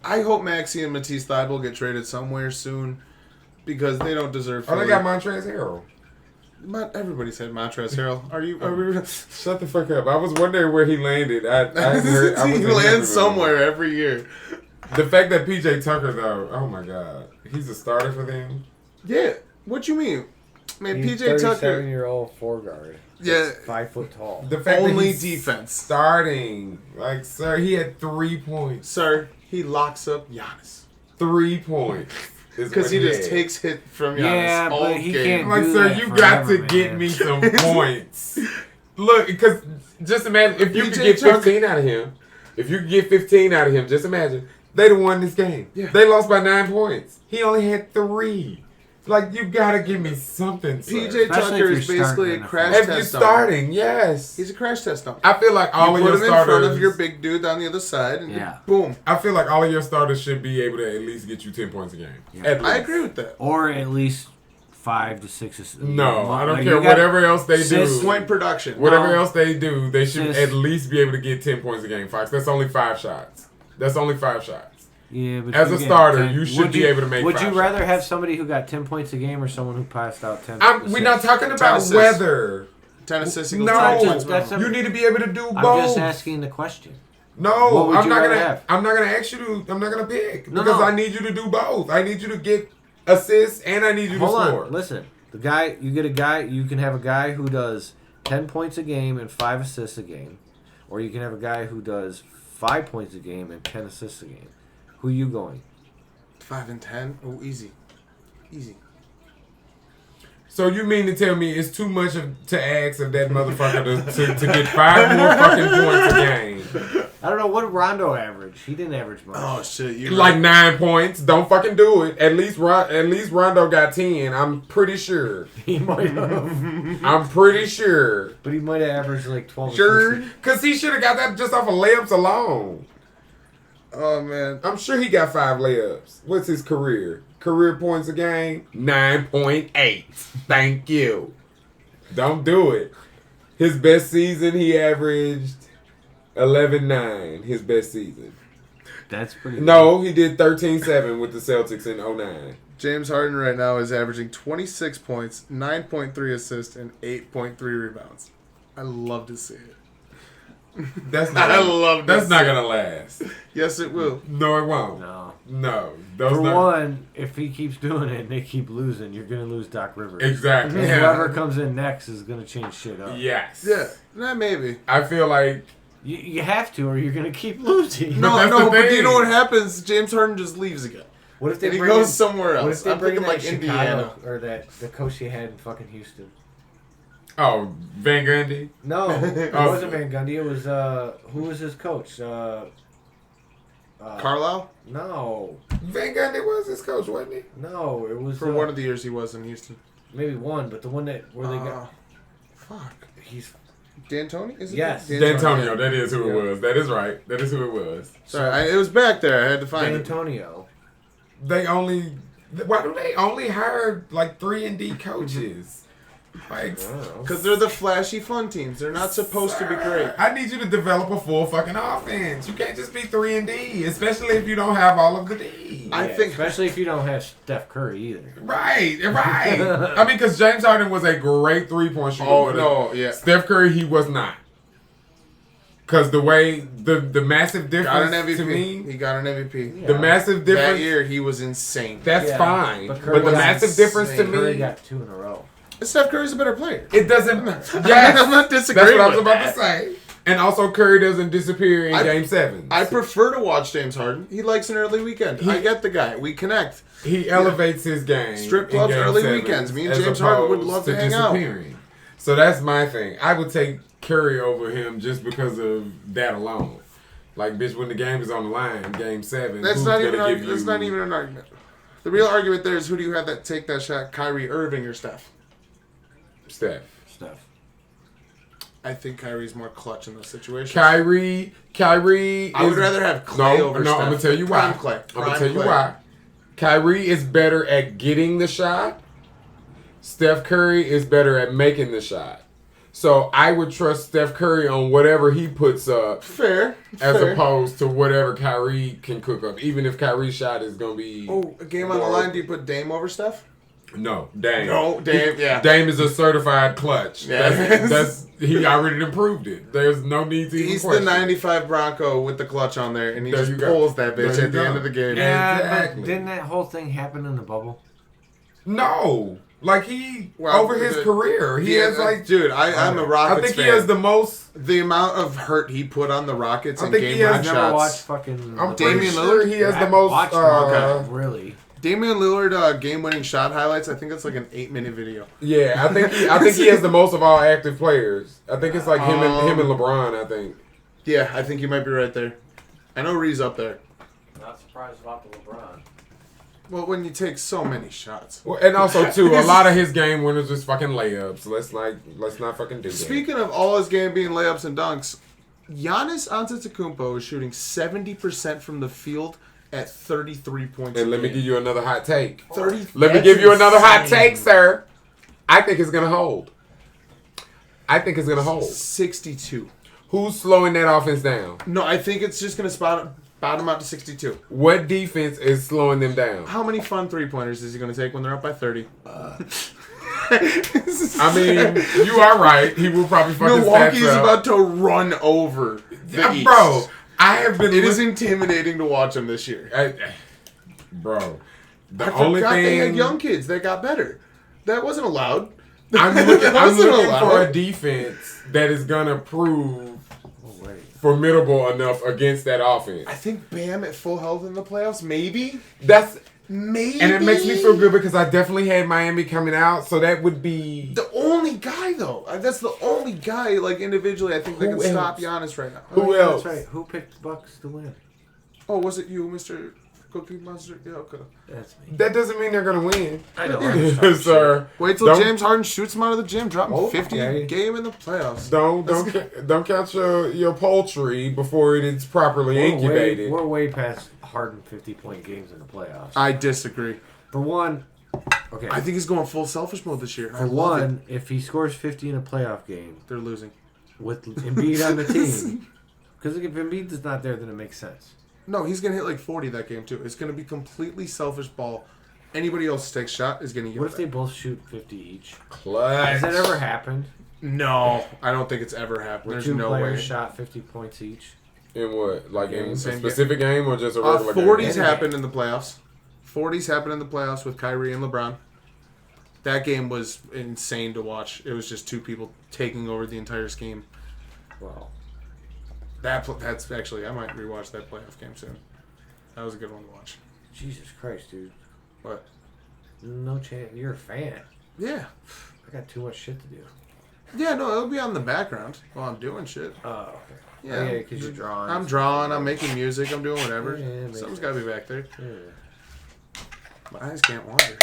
I hope Maxey and Matisse Thybulle get traded somewhere soon because they don't deserve. Oh, they Philly. got Montrezl Harrell. Everybody said Montrezl Harrell. Are we? Shut the fuck up. I was wondering where he landed. I heard, I was He in lands everywhere. somewhere every year. The fact that PJ Tucker, though, oh my God. He's a starter for them. Yeah. What you mean? Man, He's PJ Tucker. 37-year-old 4 guard. Yeah. That's 5 foot tall. The fact Only that he's defense. starting. Like, sir, he had 3 points. Sir, he locks up Giannis. 3 points. Because he just takes hit from Giannis Yeah, all but he game. can't Like, do sir, that you forever, got to get man. me some points. Look, because just imagine if you could PJ get Tucker- 15 out of him. If you could get 15 out of him, just imagine. They'd have won this game. Yeah. They lost by 9 points. He only had 3. Like, you got to give me something, sir. PJ Especially Tucker if is you're basically starting a in the crash If test you're dummy. starting, yes. He's a crash test dummy. I feel like all You of put your him in starters. front of your big dude on the other side, and Yeah. boom. I feel like all of your starters should be able to at least get you 10 points a game. Yeah. At least. I agree with that. Or at least 5 to 6. No, I don't Like, care. you got- Whatever else they Sis- do. Point production. Whatever No. else they do, they should Sis- at least be able to get 10 points a game, Fox. That's only 5 shots. That's only 5 shots. Yeah, but As you a get starter, 10. you should Would be able to make Would 5 you rather shots. have somebody who got 10 points a game or someone who passed out 10 We're not talking about Tennis. weather. 10 assists equals No, 10 points. that's a- you need to be able to do I'm both. just asking the question. No, What would I'm you not rather gonna. have? I'm not gonna ask you to. I'm not gonna pick No, because no. I need you to do both. I need you to get assists and I need you Hold to on, score. listen. You can have a guy who does 10 points a game and 5 assists a game, or you can have a guy who does 5 points a game and 10 assists a game. Who you going? 5 and 10? Oh, easy. Easy. So you mean to tell me it's too much to ask of that motherfucker to get 5 more fucking points a game? I don't know, what did Rondo average? He didn't average much. Oh, shit. You're Like right. 9 points. Don't fucking do it. At least Rondo got 10. I'm pretty sure. He might have. I'm pretty sure. But he might have averaged like 12 Sure. assists. Because he should have got that just off of layups alone. Oh, man. I'm sure he got 5 layups. What's his career? Career points a game? 9.8. Thank you. Don't do it. His best season, he averaged 11-9. His best season. That's pretty good. No, he did 13-7 with the Celtics in 09. James Harden right now is averaging 26 points, 9.3 assists, and 8.3 rebounds. I love to see it. That's not. That's not gonna last. Yes, it will. No, it won't. No. Those For not, one, if he keeps doing it and they keep losing, you're going to lose Doc Rivers. Exactly. And whoever comes in next is going to change shit up. Yes. Yeah, maybe. I feel like You have to, or you're going to keep losing. But you know what happens? James Harden just leaves again. What if they And he bring goes in, somewhere What else. if they I'm bring thinking in like that Indiana. Chicago, or the coach you had in fucking Houston? oh Van Gundy. No, it wasn't Van Gundy. It was who was his coach? Carlisle? No, Van Gundy was his coach, wasn't he? no, it was For one of the years he was in Houston. maybe one, but the one that where they got Fuck. he's D'Antoni? Is it? Yes. D'Antonio. That is who it was. That is right. That is who it was. Sorry, it was back there. I had to find it. D'Antonio. Why do they only hire like 3-and-D coaches? Like, Because they're the flashy fun teams. They're not supposed to be great. I need you to develop a full fucking offense. You can't just be 3-and-D, especially if you don't have all of the D. I think- especially if you don't have Steph Curry either. Right. I mean, because James Harden was a great 3-point shooter. Oh, but no, yeah. Steph Curry, he was not. Because the way, the massive Got an difference MVP. to me, He got an MVP. Yeah. the massive difference, That year, he was insane. that's Yeah, fine. but But, Curry the got massive difference to insane. Curry me, got 2 in a row. Steph Curry's a better player. it doesn't. I'm Yes, not that's disagreeing what I was with about that. to say. And also, Curry doesn't disappear in I- Game 7. I prefer to watch James Harden. He likes an early weekend. I get the guy. We connect. He elevates his game. Strip in clubs, Game early 7s weekends. Me and as James Harden would opposed love to hang out. disappearing. So that's my thing. I would take Curry over him just because of that alone. Like, bitch, when the game is on the line, Game 7, That's who's not gonna even. give That's you- not even an argument. The real argument there is who do you have that take that shot? Kyrie Irving or Steph? Steph. I think Kyrie's more clutch in those situations. Kyrie. I would rather have Clay over Steph. I'm gonna tell you why. Prime Clay. I'm gonna Prime tell you Clay. why. Kyrie is better at getting the shot. Steph Curry is better at making the shot. So I would trust Steph Curry on whatever he puts up Fair. as fair. opposed to whatever Kyrie can cook up. Even if Kyrie's shot is gonna be A game on the line. Do you put Dame over Steph? No, Dame. No, Dame. Yeah. Dame is a certified clutch. Yeah. That's he already improved it. There's no need to even He's the question. 95 Bronco with the clutch on there, and he There just you go. pulls that bitch There you at the go. end of the game. Yeah, Exactly. but didn't that whole thing happen in the bubble? No, like he Well, over his career, he Yeah, has like. dude, I'm a Rockets I think fan. he has the most. The amount of hurt he put on the Rockets I in think he game has one I've never watched shots. fucking. I'm the pretty Damian sure Lillard? he has I the haven't most. watched Okay. really. Damian Lillard game-winning shot highlights. I think it's like an 8-minute video. Yeah, I think he has the most of all active players. I think it's like him and LeBron. I think. Yeah, I think you might be right there. I know Ree's up there. Not surprised about the LeBron. Well, when you take so many shots. Well, and also too, a lot of his game winners is fucking layups. Let's not fucking do that. Speaking of all his game being layups and dunks, Giannis Antetokounmpo is shooting 70% from the field at 33 points. And let me give you another hot take. 30. Let me give you another hot take, sir. I think it's gonna hold. 62. Who's slowing that offense down? No, I think it's just gonna bottom out to 62. What defense is slowing them down? How many fun 3-pointers is he gonna take when they're up by 30? I mean, you are right. He will probably fuck his Milwaukee's stats up. about to run over the East. Bro, I have been. It is intimidating to watch him this year. Bro, the I only forgot thing they had young kids that got better. That wasn't allowed. I'm That looking wasn't for allowed. a defense that is gonna prove Oh, wait. formidable enough against that offense. I think Bam at full health in the playoffs, maybe. Maybe. And it makes me feel good because I definitely had Miami coming out, so that would be The only guy, though. That's the only guy, like, individually, I think that Who can stop else? Giannis right now. Who yeah, else? That's right. Who picked the Bucks to win? Oh, was it you, Mr. Cookie Monster? Yeah, okay. That's me. That doesn't mean they're gonna win. I know. Sir. Wait till Don't- James Harden shoots him out of the gym, dropping Okay. 50 a game in the playoffs. Don't count your poultry before it is properly incubated. We're way past Harden 50-point games in the playoffs. I disagree. For one, Okay. I think he's going full selfish mode this year. For one, if he scores 50 in a playoff game they're losing. with Embiid on the team, because if Embiid is not there, then it makes sense. No, he's gonna hit like 40 that game too. It's gonna be completely selfish ball. Anybody else takes shot is gonna get. What if they both shoot 50 each? Clutch. Has that ever happened? No, I don't think it's ever happened. Where There's two no players way. shot 50 points each? In what? Like in a Same specific game or just a regular 40s game? happened in the playoffs. 40s happened in the playoffs with Kyrie and LeBron. That game was insane to watch. It was just two people taking over the entire scheme. Wow. That's actually, I might rewatch that playoff game soon. That was a good one to watch. Jesus Christ, dude. What? No chance. You're a fan. Yeah. I got too much shit to do. Yeah, no, it'll be on the background while I'm doing shit. Oh, okay. Yeah, because you're drawing. I'm drawing, I'm making music, I'm doing whatever. Yeah, makes Something's sense. got to be back there. Yeah. My eyes can't wander.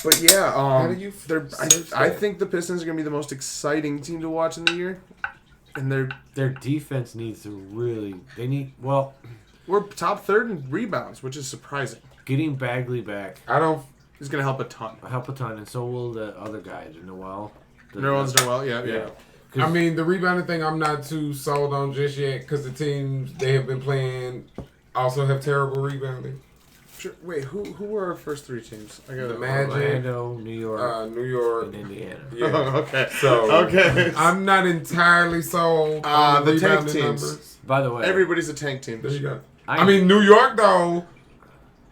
But yeah, How do you I think the Pistons are going to be the most exciting team to watch in the year. And Their defense needs to really. we're top third in rebounds, which is surprising. Getting Bagley back I don't. It's going to help a ton. help a ton, and so will the other guy, the Noel. Nerlens Noel, yeah. I mean, the rebounding thing I'm not too sold on just yet because the teams they have been playing also have terrible rebounding. Sure. Wait, who were our first three teams? I got The it. Magic, Orlando, New York, New York, and Indiana. yeah. Okay. So okay. I'm not entirely sold on the the tank rebounding teams. numbers. By the way, Everybody's a tank team. There you go. I I mean, New York though.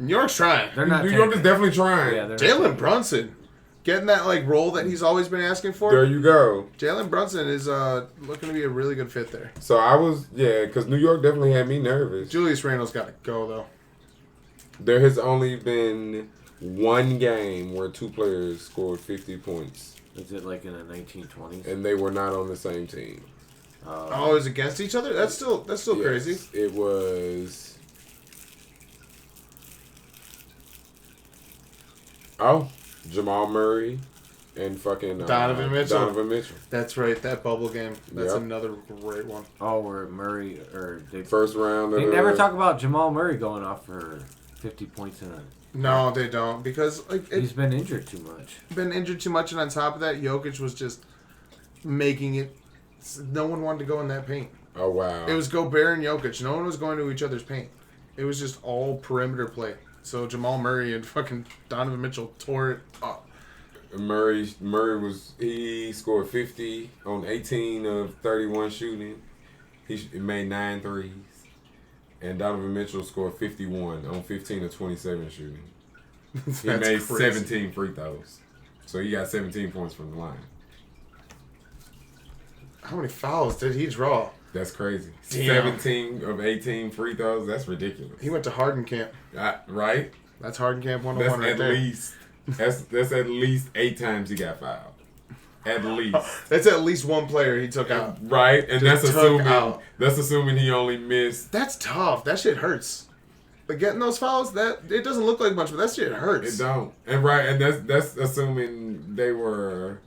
New York's trying. they're not. New York is tanking. definitely trying. Yeah, they're not Jalen tanking. Brunson getting that role that he's always been asking for. There you go. Jalen Brunson is looking to be a really good fit there. So I was because New York definitely had me nervous. Julius Randle's got to go though. There has only been one game where two players scored 50 points, Is it like in the 1920s? and they were not on the same team. Oh, it was against each other? That's still Yes, crazy. It was. Jamal Murray and fucking Donovan Mitchell. Donovan Mitchell. That's right. That bubble game. That's Yep. another great one. Oh, where Murray First round. They of never the- talk about Jamal Murray going off for 50 points in a. No, they don't because He's it's been injured too much. been injured too much, and on top of that, Jokic was just making it. No one wanted to go in that paint. Oh wow. It was Gobert and Jokic. No one was going to each other's paint. It was just all perimeter play. So Jamal Murray and fucking Donovan Mitchell tore it up. Murray he scored 50 on 18 of 31 shooting. He made 9 threes. And Donovan Mitchell scored 51 on 15 of 27 shooting. He That's made crazy. 17 free throws. So he got 17 points from the line. How many fouls did he draw? That's crazy. Damn. 17 of 18 free throws. That's ridiculous. He went to Harden camp. Right? That's Harden camp That's 101 right at there. least. That's at least 8 times he got fouled. At least. That's at least one player he took out. Right? And Just that's took assuming out. he only missed. That's tough. That shit hurts. But getting those fouls, that it doesn't look like much, but that shit hurts. It don't. And that's assuming they were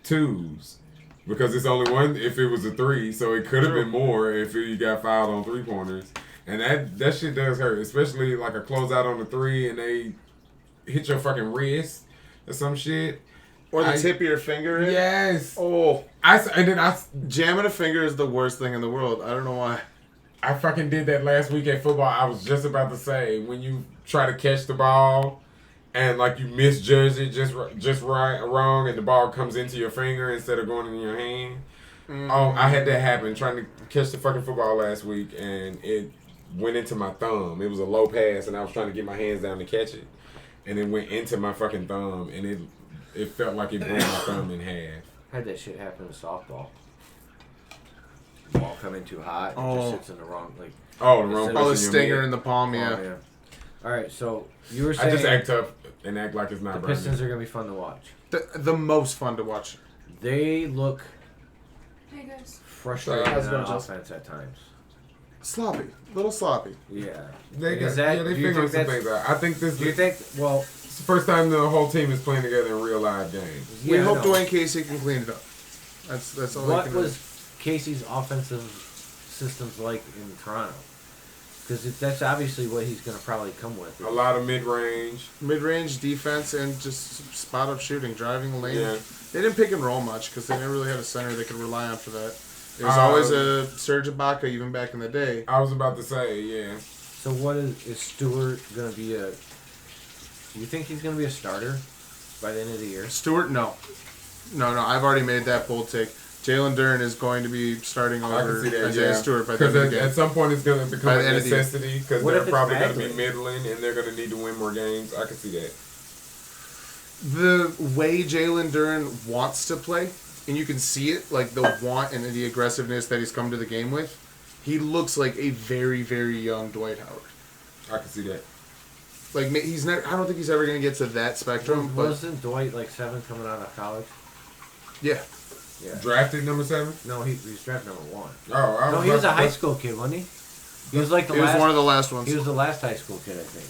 twos. Because it's only one if it was a 3, so it could have been more if you got fouled on 3-pointers. And that shit does hurt, especially like a closeout on the 3 and they hit your fucking wrist or some shit. Or the tip of your finger. In. Yes. Oh, And then jamming a finger is the worst thing in the world. I don't know why. I fucking did that last week at football. I was just about to say, when you try to catch the ball and like you misjudge it just wrong and the ball comes into your finger instead of going in your hand. Mm. Oh, I had that happen trying to catch the fucking football last week and it went into my thumb. It was a low pass and I was trying to get my hands down to catch it. And it went into my fucking thumb and it felt like it broke my thumb in half. Had that shit happen with softball. Ball coming too hot. It just sits in the wrong Oh, the wrong Oh, place Oh, the in your stinger mid. in the palm, Oh, yeah. All right, so you were saying I just act tough and act like it's not the burning. Pistons are gonna be fun to watch. The most fun to watch. They look Hey guys. frustrated How's it on going, Jess? offense at times. Sloppy. Little sloppy. Yeah. They Is that- they do you figuring think some that's- things out. I think this Do you is think? Well, the first time the whole team is playing together in real live games. We yeah, hope no. Dwayne Casey can clean it up. That's all I What can was Casey's offensive systems like in Toronto? Because that's obviously what he's going to probably come with. A lot of mid-range. Mid-range defense and just spot-up shooting, driving the lane. Yeah. They didn't pick and roll much because they never really had a center they could rely on for that. It was always a Serge Ibaka even back in the day. I was about to say, yeah. So what is Stewart going to be a... You think he's going to be a starter by the end of the year? Stewart, no. No, I've already made that bold take. Jalen Duren is going to be starting over Isaiah Stewart by the end of the game. At some point it's going to become a necessity because What they're if it's probably going to be Bagley? middling and they're going to need to win more games. I can see that. The way Jalen Duren wants to play, and you can see it, like the want and the aggressiveness that he's come to the game with, he looks like a very, very young Dwight Howard. I can see that. Like he's never. I don't think he's ever going to get to that spectrum. But Wasn't Dwight like 7 coming out of college? yeah, Yeah. Drafted number 7? No, he was drafted number 1. Oh, No, he was a high school kid, wasn't he? He was like the he last. was one of the last ones. He was the last high school kid, I think.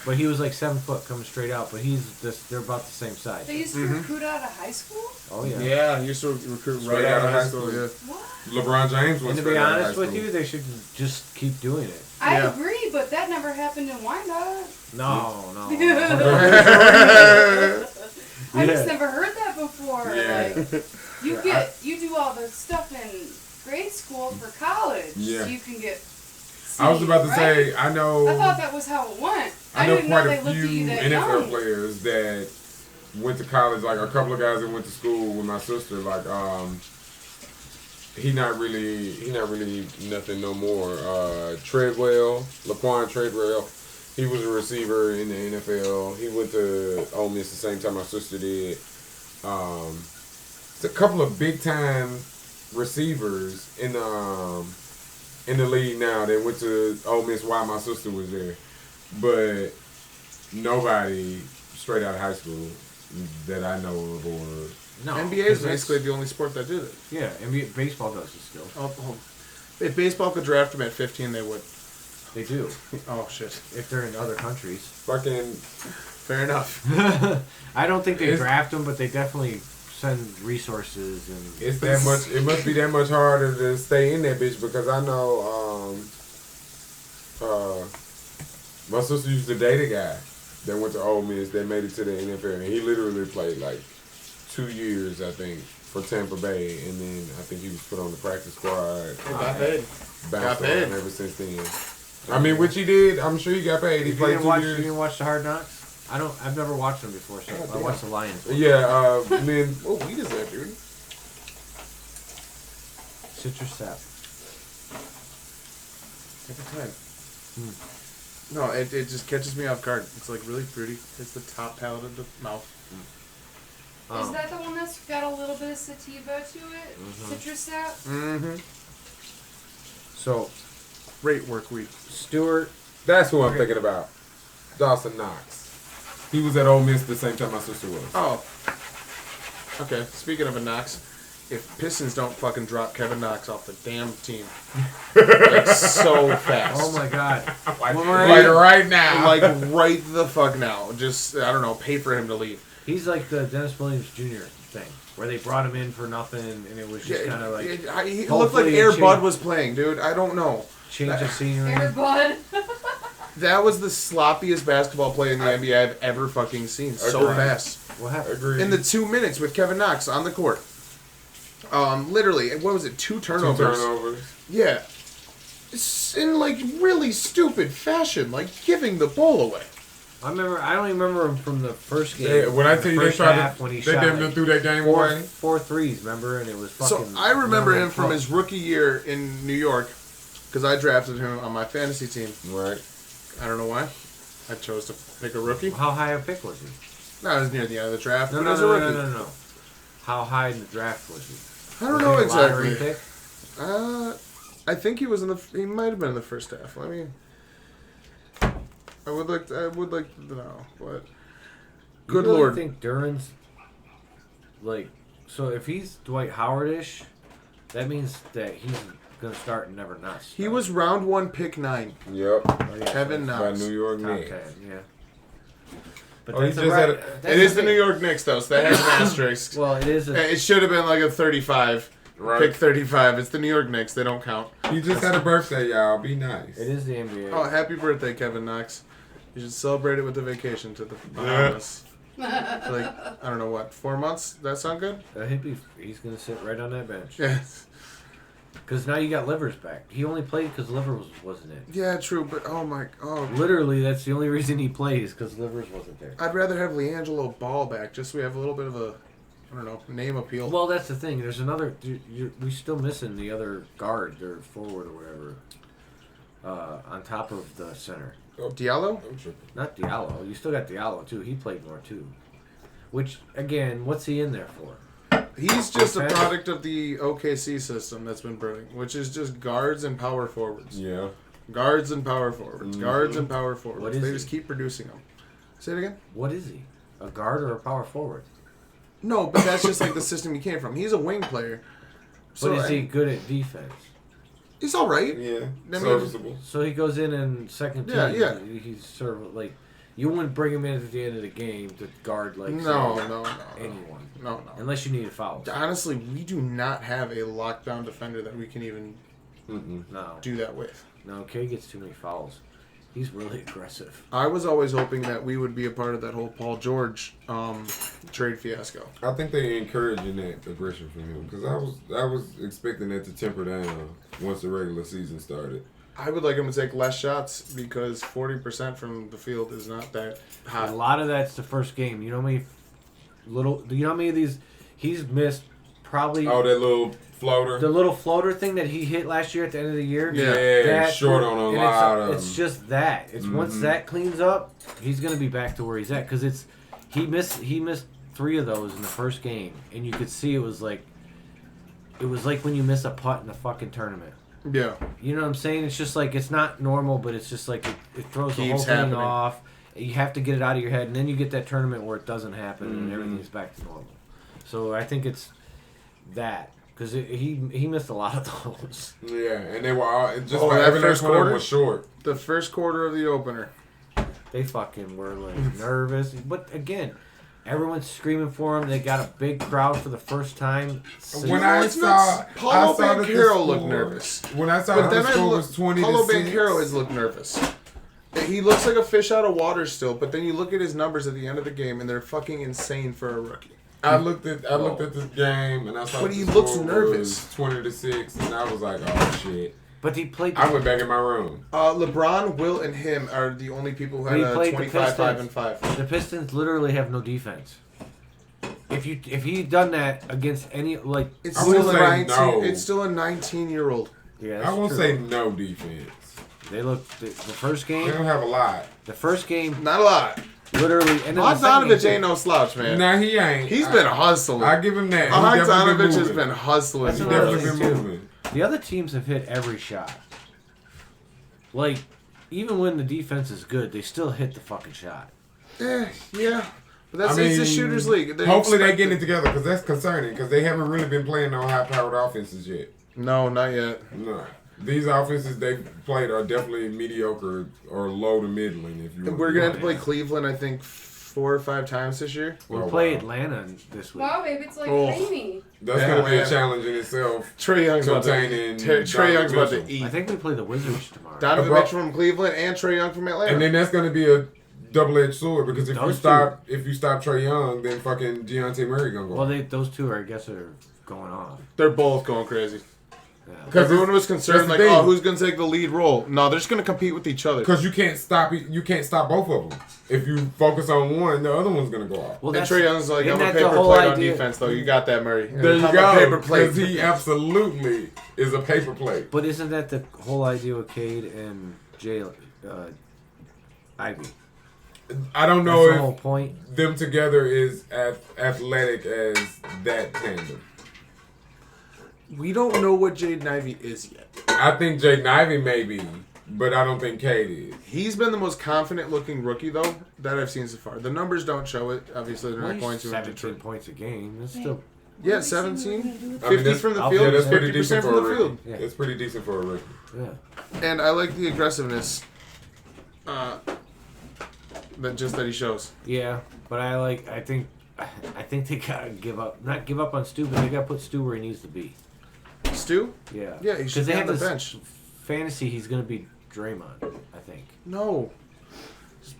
But he was like 7 foot coming straight out. But they're about the same size. They used to recruit out of high school? Oh yeah. Yeah, he used to recruit Straight right out of high school. Yeah. What? LeBron James was And to be honest with you, they should just keep doing it. I Yeah. agree, but that never happened in Wyandotte. No. I just Yeah. never heard that before. Yeah. Like, you do all the stuff in grade school for college. Yeah. So you can get I was about to right? say, I know. I thought that was how it went. I know didn't know quite they a looked at you few that NFL young. players that went to college. Like a couple of guys that went to school with my sister. Like he not really nothing no more. Treadwell, Laquan Treadwell. He was a receiver in the NFL. He went to Ole Miss the same time my sister did. It's a couple of big time receivers in the league now that went to Ole Miss while my sister was there. But nobody straight out of high school that I know of or... No. NBA is basically the only sport that did it. Yeah, NBA baseball does it still. If baseball could draft him at 15, they would. They do. Oh shit! If they're in other countries. Fucking... Fair enough. I don't think they It's- draft them, but they definitely send resources and. It's that much. It must be that much harder to stay in that bitch because I know my sister used to date a guy that went to Ole Miss that made it to the NFL and he literally played like 2 years I think for Tampa Bay and then I think he was put on the practice squad. Got paid. Bounced Got paid. on ever since then. I mean, which he did. I'm sure he got paid. He You played didn't 2 watch? years. You didn't watch the Hard Knocks? I've never watched them before, so I watched the Lions. Yeah, and then What weed is that, dude? Citrus sap. Every time. No, it just catches me off guard. It's like really fruity. It's the top palate of the mouth. Is that the one that's got a little bit of sativa to it? Citrus sap? Mm-hmm. So, Great work week. Stewart. that's who I'm thinking about. Dawson Knox. He was at Ole Miss the same time my sister was. Oh. Okay, speaking of a Knox, if Pistons don't fucking drop Kevin Knox off the damn team, like so fast. Oh my God. Like, When we're like in- right now. Like right the fuck now. Just, I don't know, pay for him to leave. He's like the Dennis Williams Jr. thing, where they brought him in for nothing, and it was just kind of like He looked like hopefully Air change- Bud was playing, dude. I don't know. change of scenery. Air Bud. That was the sloppiest basketball play in the NBA I've ever fucking seen. So Agreed. fast. What happened? Agreed. In the 2 minutes with Kevin Knox on the court. Literally, what was it? 2 turnovers. 2 turnovers. Yeah. It's in like really stupid fashion, like giving the ball away. I don't even remember him from the first game. Yeah, when I tell you they First tried half to, when he they shot damn near like threw that game four, away. 4 threes, remember? And it was So fucking. I remember him from pro. his rookie year in New York because I drafted him on my fantasy team. Right. I don't know why. I chose to pick a rookie. How high a pick was he? No, it was near the end of the draft. No, but no, as a no, rookie. no. How high in the draft was he? I don't Was know he a lottery exactly. pick? I think he was he might have been in the first half. Let me. I would like to know, but good you really lord. think Duran's like so? If he's Dwight Howard-ish, that means that he's gonna start and never not. He was round 1, pick 9. Yep. Oh, yeah, Kevin so By Knox. New York top Knicks. 10, yeah. But Oh, he that's just had a- that's It is the thing. New York Knicks though, so that has an asterisk. Well, it is. It should have been like a 35. Right. Pick 35. It's the New York Knicks. They don't count. He just had a birthday, y'all. Be nice. It is the NBA. Oh, happy birthday, Kevin Knox. You should celebrate it with a vacation to the Bahamas. Like, I don't know what, 4 months? That sound good? He's going to sit right on that bench. Yes. Because now you got Livers back. He only played because Livers wasn't in. Yeah, true, but Literally, that's the only reason he plays because Livers wasn't there. I'd rather have LiAngelo Ball back just so we have a little bit of a, I don't know, name appeal. Well, that's the thing. There's another. We still missing the other guard, or forward, or whatever. On top of the center. Diallo? Not Diallo. You still got Diallo too. He played more too. Which again, what's he in there for? He's just a product of the OKC system that's been brewing, which is just guards and power forwards. Yeah. Guards and power forwards. Mm-hmm. Guards and power forwards. What is they he? just keep producing them. Say it again? What is he? A guard or a power forward? No, but that's just like the system he came from. He's a wing player. So but is he good at defense? He's all right. Yeah, serviceable. So he goes in and second team. Yeah. He's sort of like, you wouldn't bring him in at the end of the game to guard like anyone. No. Unless you need a foul. Honestly, we do not have a lockdown defender that we can even do that with. No, K gets too many fouls. He's really aggressive. I was always hoping that we would be a part of that whole Paul George trade fiasco. I think they encouraging that aggression from him because I was expecting that to temper down once the regular season started. I would like him to take less shots because 40% from the field is not that hot. A lot of that's the first game. You know how many of these he's missed? Probably. Oh, that little floater. The little floater thing that he hit last year at the end of the year. Yeah, short on a lot of. It's just that. It's once that cleans up, he's gonna be back to where he's at because he missed 3 of those in the first game, and you could see it was like when you miss a putt in a fucking tournament. Yeah. You know what I'm saying? It's just like it's not normal, but it's just like it throws the whole happening. thing off. You have to get it out of your head, and then you get that tournament where it doesn't happen and everything's back to normal. So I think it's that. Because he missed a lot of those. Yeah, and they were all just that first quarter was short. The first quarter of the opener, they fucking were like nervous. But again, everyone's screaming for him. They got a big crowd for the first time. When I saw Paulo Banchero looked nervous. When I saw that the score was 20-6. Paulo Banchero has looked nervous. He looks like a fish out of water still. But then you look at his numbers at the end of the game, and they're fucking insane for a rookie. I looked at this game and I saw. But he looks nervous. 20-6, and I was like, "Oh shit!" But he played. I went back in my room. LeBron, Will, and him are the only people who had a 25-5-5. The Pistons literally have no defense. If he'd done that against any it's still a 19-year-old. Yeah, I won't say no defense. They look the first game. They don't have a lot. The first game, not a lot. Literally, and Bogdanovich ain't no slouch, man. Nah, he ain't. He's been hustling. I give him that. Bogdanovich has been hustling. He's definitely been moving. The other teams have hit every shot. Like, even when the defense is good, they still hit the fucking shot. Yeah. But that's it's a shooter's league. Hopefully they get it together because that's concerning because they haven't really been playing no high-powered offenses yet. No, not yet. No. These offenses they've played are definitely mediocre or low to middling. If you we're gonna have to play Cleveland, I think 4 or 5 times this year. We'll play Atlanta this week. Wow, babe, it's like creamy. That's gonna be a challenge in itself. Trae Young's about to eat. I think we play the Wizards tomorrow. Donovan Mitchell from Cleveland and Trae Young from Atlanta. And then that's gonna be a double-edged sword because if you stop Trae Young, then fucking Dejounte Murray gonna go. Well, those two are going off. They're both going crazy. Because everyone was concerned, like, who's going to take the lead role? No, they're just going to compete with each other. Because you can't stop both of them. If you focus on one, the other one's going to go off. Well, and Trae Young's like, I'm a paper plate on defense, though. You got that, Murray. There you go. Because he absolutely is a paper plate. But isn't that the whole idea with Cade and Ivy? I don't know if the whole point. Them together is as athletic as that tandem. We don't know what Jaden Ivey is yet. I think Jaden Ivey may be, but I don't think Cade is. He's been the most confident-looking rookie, though, that I've seen so far. The numbers don't show it. Obviously, they're not going to. 17 points a game. That's still... Yeah, 17. 50 from the field. That's pretty decent for a rookie. Yeah. That's pretty decent for a rookie. Yeah. And I like the aggressiveness that he shows. Yeah, but I think they gotta give up. Not give up on Stu, but they gotta put Stu where he needs to be. Stu? Yeah. Yeah, he should be on the bench. Fantasy, he's going to be Draymond, I think. No.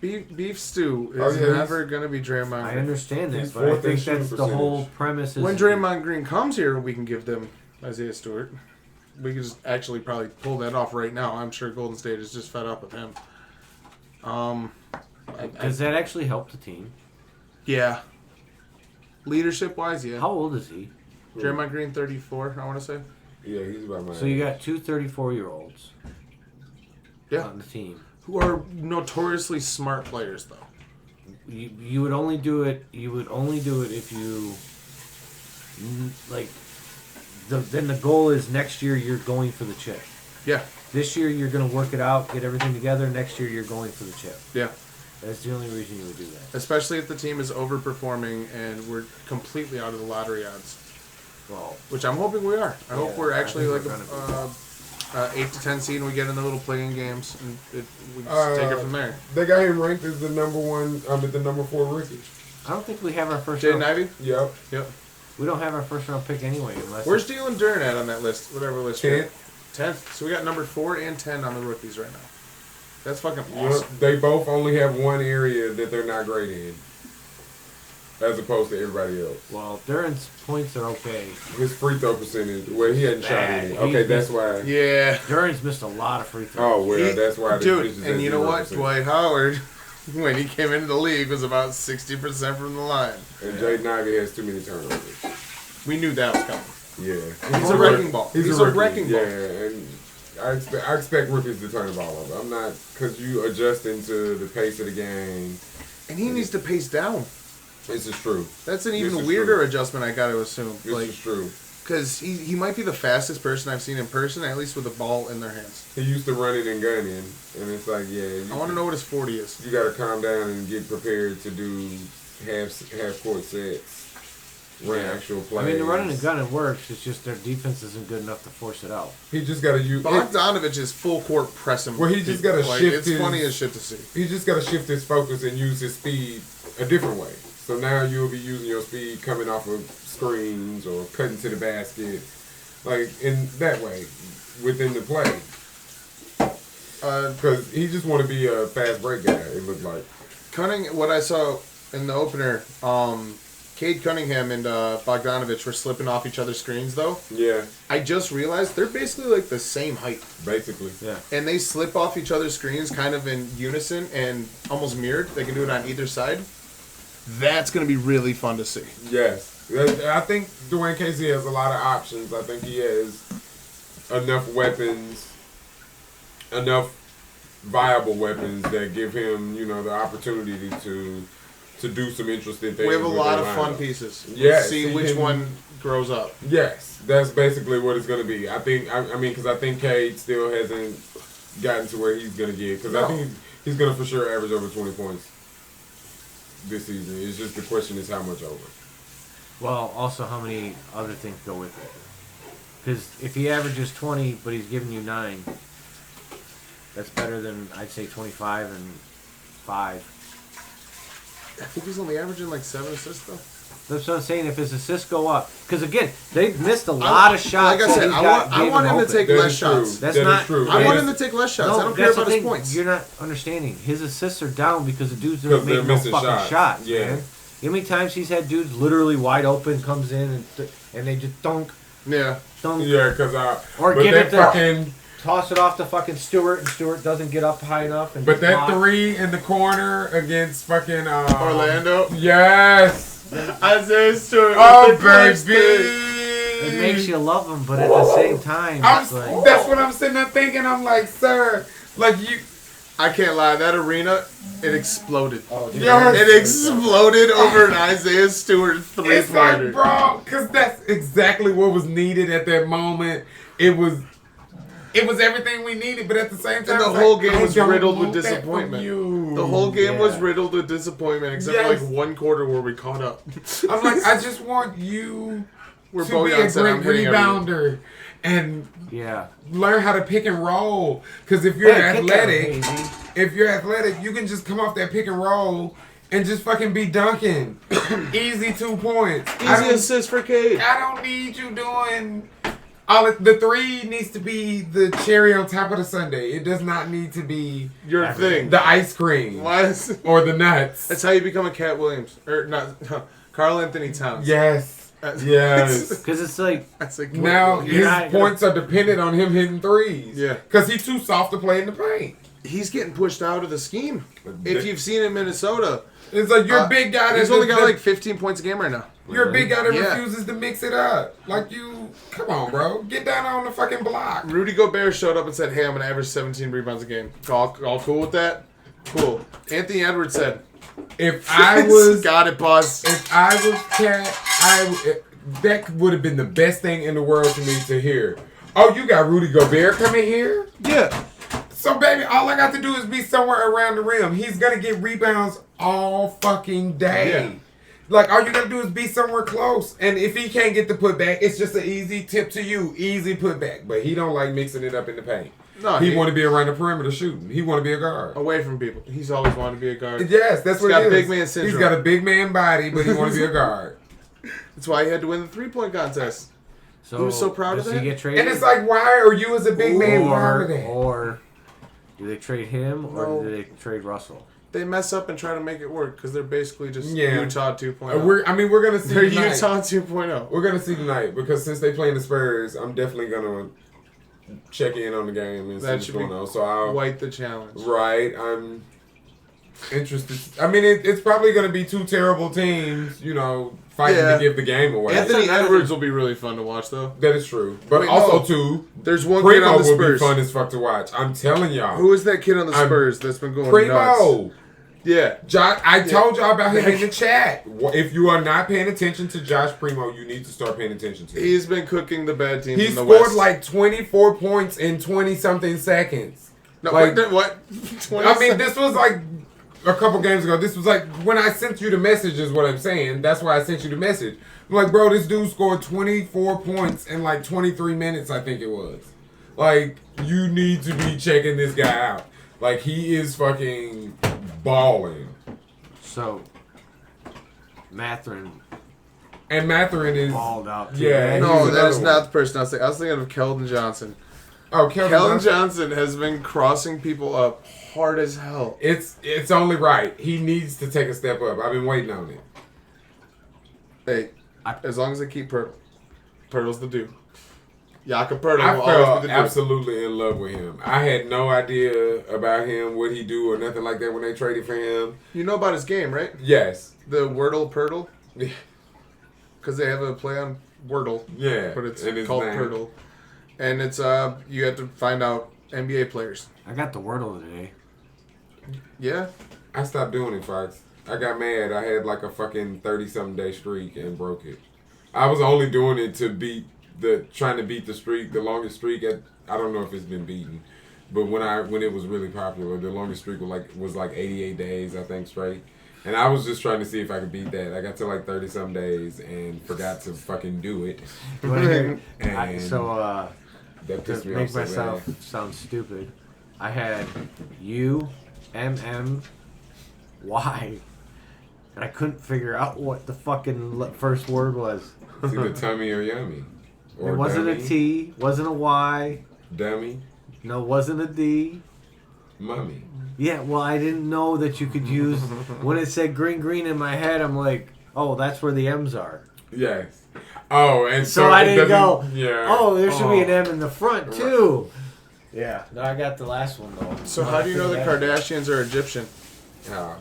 Beef Stew is Oh, yeah, never going to be Draymond I Green. understand that, he's but I fourth in think that's shooting the whole percentage. premise. Is When Draymond Green comes here, we can give them Isaiah Stewart. We can just actually probably pull that off right now. I'm sure Golden State is just fed up with him. Does that actually help the team? Yeah. Leadership-wise, yeah. How old is he? Draymond Green, 34, I want to say. Yeah, he's about my So you got two 34-year-olds Yeah. on the team. Who are notoriously smart players, though. You would only do it. You would only do it if you like. Then the goal is next year you're going for the chip. Yeah. This year you're going to work it out, get everything together. Next year you're going for the chip. Yeah. That's the only reason you would do that. Especially if the team is overperforming and we're completely out of the lottery odds. Well, Which I'm hoping we are. I hope we're I actually think like we're gonna 8 to 10 seed and we get in the little playing games and we just take it from there. They got him ranked as the number 4 rookie. I don't think we have our first Jaden round. Ivey? Yep. Yep. We don't have our first round pick anyway, unless Where's Jalen Duren at on that list? Whatever list. 10th. 10th. So we got number 4 and 10 on the rookies right now. That's fucking Yep. awesome. They both only have one area that they're not great in, as opposed to everybody else. Well, Duran's points are okay. His free throw percentage, well, he hadn't shot Bad. any. He's Okay, that's missed- why. Yeah. Duran's missed a lot of free throws. Oh, well, that's why. this bitch Dude, is and at you know what? 0%. Dwight Howard, when he came into the league, was about 60% from the line. And Jaden Ivey has too many turnovers. We knew that was coming. Yeah. He's a wrecking ball. He's a rookie. wrecking ball. Yeah, and I expect rookies to turn the ball over. I'm not, because you adjust into the pace of the game. And he needs to pace down. This is true. That's an This even is weirder true. adjustment, I got to assume. This is true. Because he might be the fastest person I've seen in person, at least with the ball in their hands. He used to run it and gun in, and it's like, yeah. I want to know what his 40 is. You got to calm down and get prepared to do half court sets, run actual plays. I mean, the running and gunning works. It's just their defense isn't good enough to force it out. He just got to use. Bogdanovich is full court pressing. Well, he just gotta shift It's his- funny as shit to see. He just got to shift his focus and use his speed a different way. So now you'll be using your speed coming off of screens or cutting to the basket, like in that way within the play. Because he just want to be a fast break guy. It looked like. What I saw in the opener, Cade Cunningham and Bogdanovich were slipping off each other's screens, though. Yeah, I just realized they're basically like the same height. basically. Yeah. And they slip off each other's screens kind of in unison and almost mirrored. They can do it on either side. That's going to be really fun to see. Yes, I think Dwayne Casey has a lot of options. I think he has enough weapons, enough viable weapons that give him, the opportunity to do some interesting things. We have a with lot their of fun lineup. pieces. Yeah, Let's see see which him- one grows up. Yes, that's basically what it's going to be. I think. I mean, because I think Cade still hasn't gotten to where he's going to get. Because I think he's going to for sure average over 20 points this season. It's just the question is how much over. Well, also how many other things go with it. Because if he averages 20, but he's giving you 9, that's better than, I'd say, 25 and 5. I think he's only averaging like 7 assists, though. That's what I'm saying. If his assists go up, because again, they've missed a lot of shots. Like I that said, he's I got- want gave him to open. take That less is true. shots. That's That is not- true. I That want is- him to take less shots. No, I don't care that's the about his thing. points. You're not understanding. His assists are down because the dudes Because are they're making no missing fucking shots, Yeah. man. You know how many times he's had dudes literally wide open, comes in and they just dunk, Yeah. Yeah, because Or but give that it to- fucking. toss it off to fucking Stewart, and Stewart doesn't get up high enough. And But that block. 3 in the corner against fucking Orlando. Yes. Isaiah Stewart. Oh with the clutch pick. It baby. makes you love him, but at the same time, it's like, That's what I'm sitting there thinking. I'm like, sir, like you. I can't lie. That arena, it exploded. oh, dude, Yes. It exploded over an Isaiah Stewart It's three-pointer. like, bro, because that's exactly what was needed at that moment. It was everything we needed, but at the same time, And the it's whole like, game I was don't riddled with want that from disappointment. you. The whole game was Yeah. riddled with disappointment, except Yes. for like one quarter where we caught up. I'm like, I just want you Where to be Bojan a said, great "I'm hitting every-" rebounder and yeah. learn how to pick and roll. Because if you're Hey, kick that, athletic, baby. you can just come off that pick and roll and just fucking be dunking. Easy 2 points. Easy assist for Cade. I don't need you doing The 3 needs to be the cherry on top of the sundae. It does not need to be Your thing. the ice cream Why is, or the nuts. that's how you become a Cat Williams. Or not, Carl Anthony Towns. Yes. Yes. Because it's like, That's like, Now You're his not points are dependent on him hitting threes. Yeah. Because he's too soft to play in the paint. he's getting pushed out of the scheme. If you've seen in Minnesota, It's like you're a big guy. he's only got like 15 points a game right now. You're a big guy that Yeah. refuses to mix it up. Like you, come on, bro, get down on the fucking block. Rudy Gobert showed up and said, "Hey, I'm gonna average 17 rebounds a game." All cool with that? Cool. Anthony Edwards said, If I was, got it, boss. if I was Cat, that would have been the best thing in the world for me to hear. Oh, you got Rudy Gobert coming here? Yeah. So, baby, all I got to do is be somewhere around the rim. He's going to get rebounds all fucking day. Yeah. Like, all you got to do is be somewhere close. And if he can't get the putback, it's just an easy tip to you. Easy putback. But he don't like mixing it up in the paint. No, He want to be around the perimeter shooting. He want to be a guard. away from people. He's always wanted to be a guard. Yes, that's what got it is. big man syndrome. He's got a big man body, but he want to be a guard. That's why he had to win the 3-point contest. so He was so proud of does that. he get traded? And it's like, why are you as a big man proud of that? Or do they trade him, or No. do they trade Russell? They mess up and try to make it work because they're basically just Yeah. Utah 2.0. We're going to see They're tonight. Utah 2.0. We're going to see tonight because since they playing the Spurs, I'm definitely going to check in on the game and see That what's should going be on. So I'll White the challenge. right. I'm interested. I mean, it's probably going to be two terrible teams, fighting Yeah. to give the game away. Anthony another Edwards thing. will be really fun to watch, though. That is true. But Wait, also, no. too, There's one kid Primo on the will be Spurs. fun as fuck to watch. I'm telling y'all. Who is that kid on the I'm- Spurs that's been going nuts? Primo? Yeah. I told y'all about him in the chat. If you are not paying attention to Josh Primo, you need to start paying attention to him. He's been cooking the bad teams He in the scored West. like 24 points in 20-something seconds. No, like- what? I mean, this was like a couple games ago. This was like when I sent you the message is what I'm saying. That's why I sent you the message. I'm like, bro, this dude scored 24 points in like 23 minutes, I think it was. Like, you need to be checking this guy out. Like, he is fucking balling. So, Mathurin And Mathurin is... balled out. Too. Yeah, Man. No, he's that is another not the person I was thinking. I was thinking of Keldon Johnson. Oh, Kelvin Keldon Johnson. Johnson has been crossing people up hard as hell. It's only right. He needs to take a step up. I've been waiting on it. Hey, as long as they keep Pirtle. Pirtle's the dude. Jakob Pirtle I will always fell be the dude. absolutely in love with him. I had no idea about him, what he do, or nothing like that when they traded for him. You know about his game, right? Yes. The Wordle Pirtle? Yeah. Because they have a play on Wordle, Yeah. but it's and his called name. Pirtle. And it's, you have to find out NBA players. I got the Wordle today. Yeah? I stopped doing it, Fox. I got mad. I had like a fucking 30-something day streak and broke it. I was only doing it to trying to beat the streak, the longest streak. I don't know if it's been beaten, but when it was really popular, the longest streak was like 88 days, I think, straight. And I was just trying to see if I could beat that. I got to like 30-some days and forgot to fucking do it. You wanna hear- And that to pissed me off make so myself bad. sound stupid, I had UMMY, and I couldn't figure out what the fucking first word was. It's either tummy or yummy. Or It wasn't dummy, a T, wasn't a Y, Dummy, no, wasn't a D. mummy. Yeah, well, I didn't know that you could use when it said green in my head. I'm like, oh, that's where the M's are. Yes. Oh, and So so I it didn't go. doesn't- Yeah. Oh, there should be an M in the front too. Yeah, no, I got the last one though. So how do you know the Kardashians are Egyptian? Oh.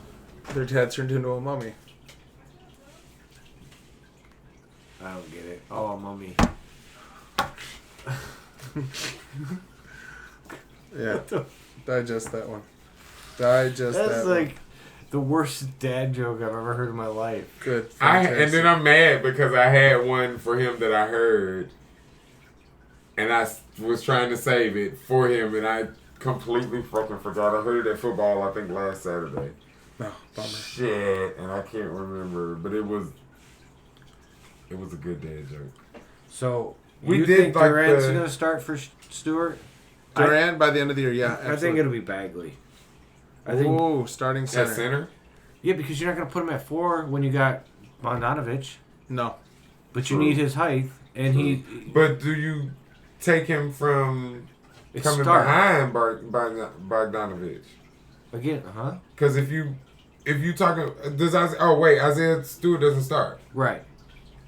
Their dad turned into a mummy. I don't get it. Oh, mummy. Yeah. Digest that one. Digest That's that like one. the worst dad joke I've ever heard in my life. Good. And Fantastic. then I'm mad because I had one for him that I heard, and I was trying to save it for him, and I completely fucking forgot. I heard it at football, I think, last Saturday. No, bummer. Shit, and I can't remember, but it was a good dad joke. So We you did think like Durant's the- gonna start for Stewart? Durant by the end of the year, yeah. I think it'll be Bagley. I think Ooh, starting At center. center? yeah, because you're not gonna put him at 4 when you got Bogdanovich, No. but you True. need his height, and he. But do you take him from It's coming start. behind Bogdanovich? Again, Because if you talking, Isaiah Stewart doesn't start. Right.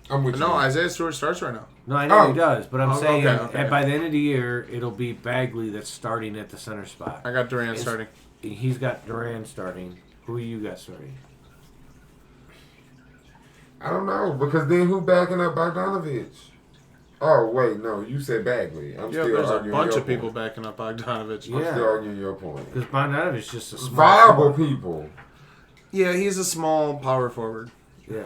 I'm with you. No, Isaiah Stewart starts right now. No, I know he does, but I'm Oh, saying okay. by the end of the year, it'll be Bagley that's starting at the center spot. I got Durant starting. He's got Duran starting. Who you got starting? I don't know, because then who backing up Bogdanovich? Oh, wait, no, you said Bagley. I'm Yeah, still there's a arguing bunch your of people point. backing up Bogdanovich. Yeah. I'm still arguing your point. Because Bogdanovich is just a small Viable forward. people. Yeah, he's a small power forward. Yeah.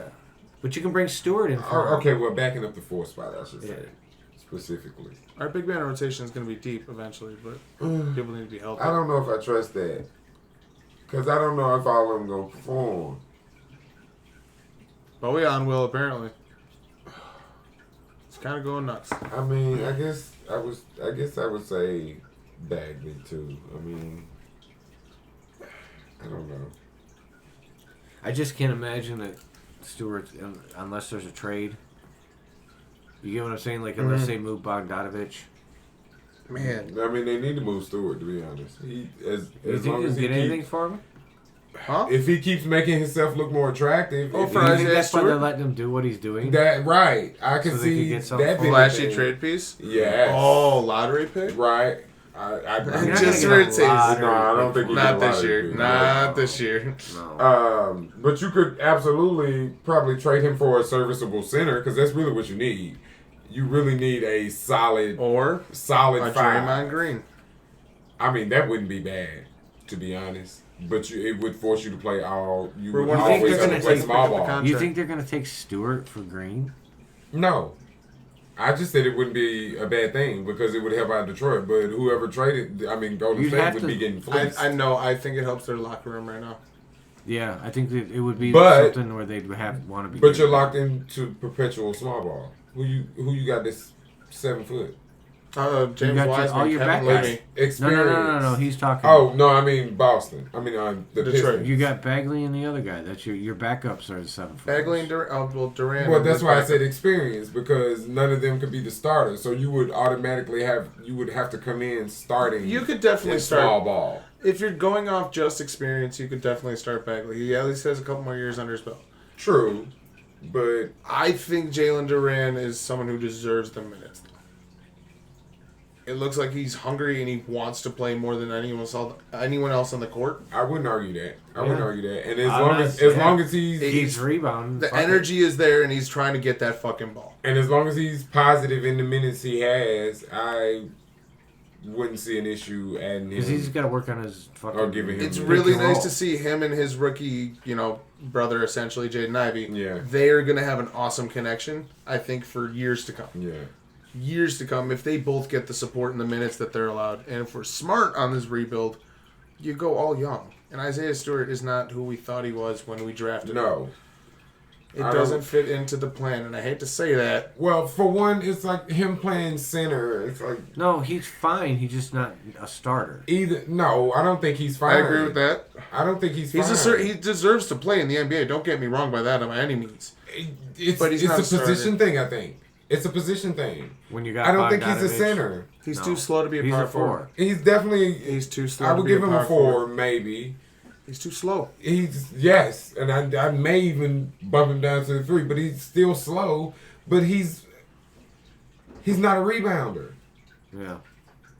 But you can bring Stewart in for him. Okay, well, backing up the 4th spot, I should say, Yeah. specifically. Our big man rotation is going to be deep eventually, but people need to be healthy. I don't know if I trust that. Because I don't know if all of them going to perform. Bojan will, apparently. It's kind of going nuts. I mean, I guess I would say Bagley, too. I mean, I don't know. I just can't imagine that Stewart, unless there's a trade. You get what I'm saying? Like, unless they move Bogdanovich. Man. I mean, they need to move Stewart, to be honest. You As think long you as can he get anything keeps, for him? Huh? if he keeps making himself look more attractive. Oh, if for he- You think Isaiah that's why they're Stewart? letting him do what he's doing? That right, I can So they see could get something that for being a Flashy thing. trade piece? Yes. Oh, lottery pick? Right. You're I not gonna Just get for a it tastes. lottery No, I don't pick think for you him. Not get a this year. lottery pick. Not this year. No. But you could absolutely probably trade him for a serviceable center because that's really what you need. You really need a solid Or a five. Draymond Green. I mean, that wouldn't be bad, to be honest. But it would force you to play all. You For would one thing, always they're have gonna to play take- small pick up the ball. You think they're going to take Stewart for Green? No. I just said it wouldn't be a bad thing because it would help out Detroit. But whoever traded, Golden You'd State have would to- be getting fleeced. I know. I think it helps their locker room right now. Yeah, I think that it would be But- something where they'd want to be. But good. you're locked into perpetual small ball. Who you got this 7 foot James You got Wiseman, all your Kevin back guys. Looney. experience? No. He's talking. Oh no, I mean Boston. I mean the Detroit. Pistons. You got Bagley and the other guy. That's your backups are the 7 foot. Bagley and Durant. Well, that's why I said experience because none of them could be the starter. So you would automatically have to come in starting. You could definitely in start. small ball. If you're going off just experience, you could definitely start Bagley. He at least has a couple more years under his belt. True, but I think Jalen Duran is someone who deserves the minutes. It looks like he's hungry and he wants to play more than anyone else on the court. I wouldn't argue that. I Yeah. wouldn't argue that. And as I'm long not- as yeah. long as he's He's rebounding. The Fuck it. energy is there and he's trying to get that fucking ball. and as long as he's positive in the minutes he has, I wouldn't see an issue adding Because he's him. got to work on his fucking. Or giving him It's pick really and nice roll. to see him and his rookie, brother, essentially, Jaden Ivey. Yeah. They're going to have an awesome connection, I think, for years to come. Yeah. Years to come, if they both get the support and the minutes that they're allowed. And if we're smart on this rebuild, you go all young. And Isaiah Stewart is not who we thought he was when we drafted him. No. It I doesn't don't- fit into the plan, and I hate to say that. Well, for one, it's like him playing center. It's like No, he's fine. He's just not a starter. no, I don't think he's fine. I agree with that. I don't think he's He's fine. he deserves to play in the NBA. Don't get me wrong by that by any means. But he's it's not a a starter. position thing, I think. It's a position thing. When you got. I don't think he's a Bogdanovich, center. He's No. too slow to be a He's power a forward. 4. He's definitely. He's too slow. I to would be give him a power 4, forward. maybe. He's too slow. He's yes, and I may even bump him down to the 3, but he's still slow. But he's not a rebounder. Yeah.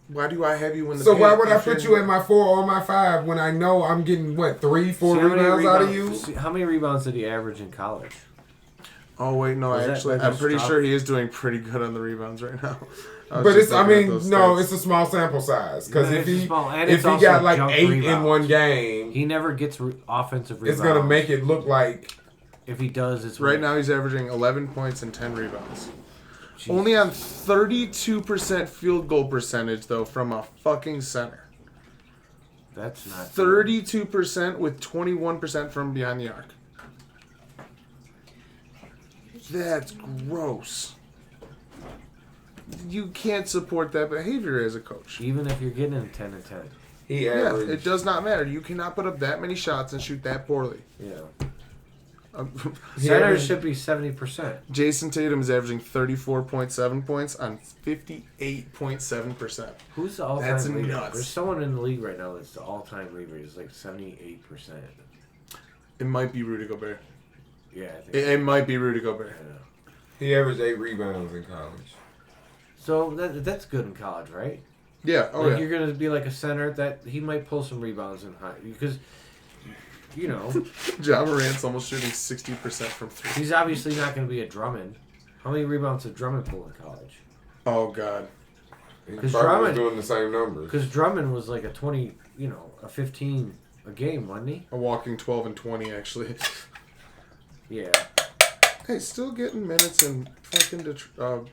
Why do I have you in the? So why paint would I if put you're- you at my 4 or my 5 when I know I'm getting 3, 4 See how many rebounds out of you? rebounds- see how many rebounds did he average in college? Oh wait, no. Was that Actually, by I'm this pretty drop? sure he is doing pretty good on the rebounds right now. But it's a small sample size because Yeah, if it's he small, and if it's he also got like junk 8 in rebounds. one game, He never gets offensive rebounds. it's gonna make it look like If he does, it's Right now, he's averaging 11 points and 10 rebounds. Jesus. Only on 32% field goal percentage, though, from a fucking center. That's not 32% with 21% from behind the arc. That's gross. You can't support that behavior as a coach. Even if you're getting 10 and 10. he Yeah, averaged. it does not matter. You cannot put up that many shots and shoot that poorly. Yeah. Centers should be 70%. Jason Tatum is averaging 34.7 points on 58.7%. Who's the all-time That's leader? nuts. There's someone in the league right now that's the all-time leader. It's like 78%. It might be Rudy Gobert. Yeah, I think It might be Rudy Gobert. yeah. He averaged 8 rebounds in college. So that's good in college, right? Yeah. Oh, like yeah. you're gonna be like a center that he might pull some rebounds in high because, you know, Ja Morant's almost shooting 60% from 3. he's obviously not gonna be a Drummond. How many rebounds did Drummond pull in college? Oh, God. He 'Cause probably Drummond- was doing the same numbers. Because Drummond was like a 20, a 15 a game, wasn't he? A walking 12 and 20, actually. Yeah. Hey, still getting minutes in fucking Detroit.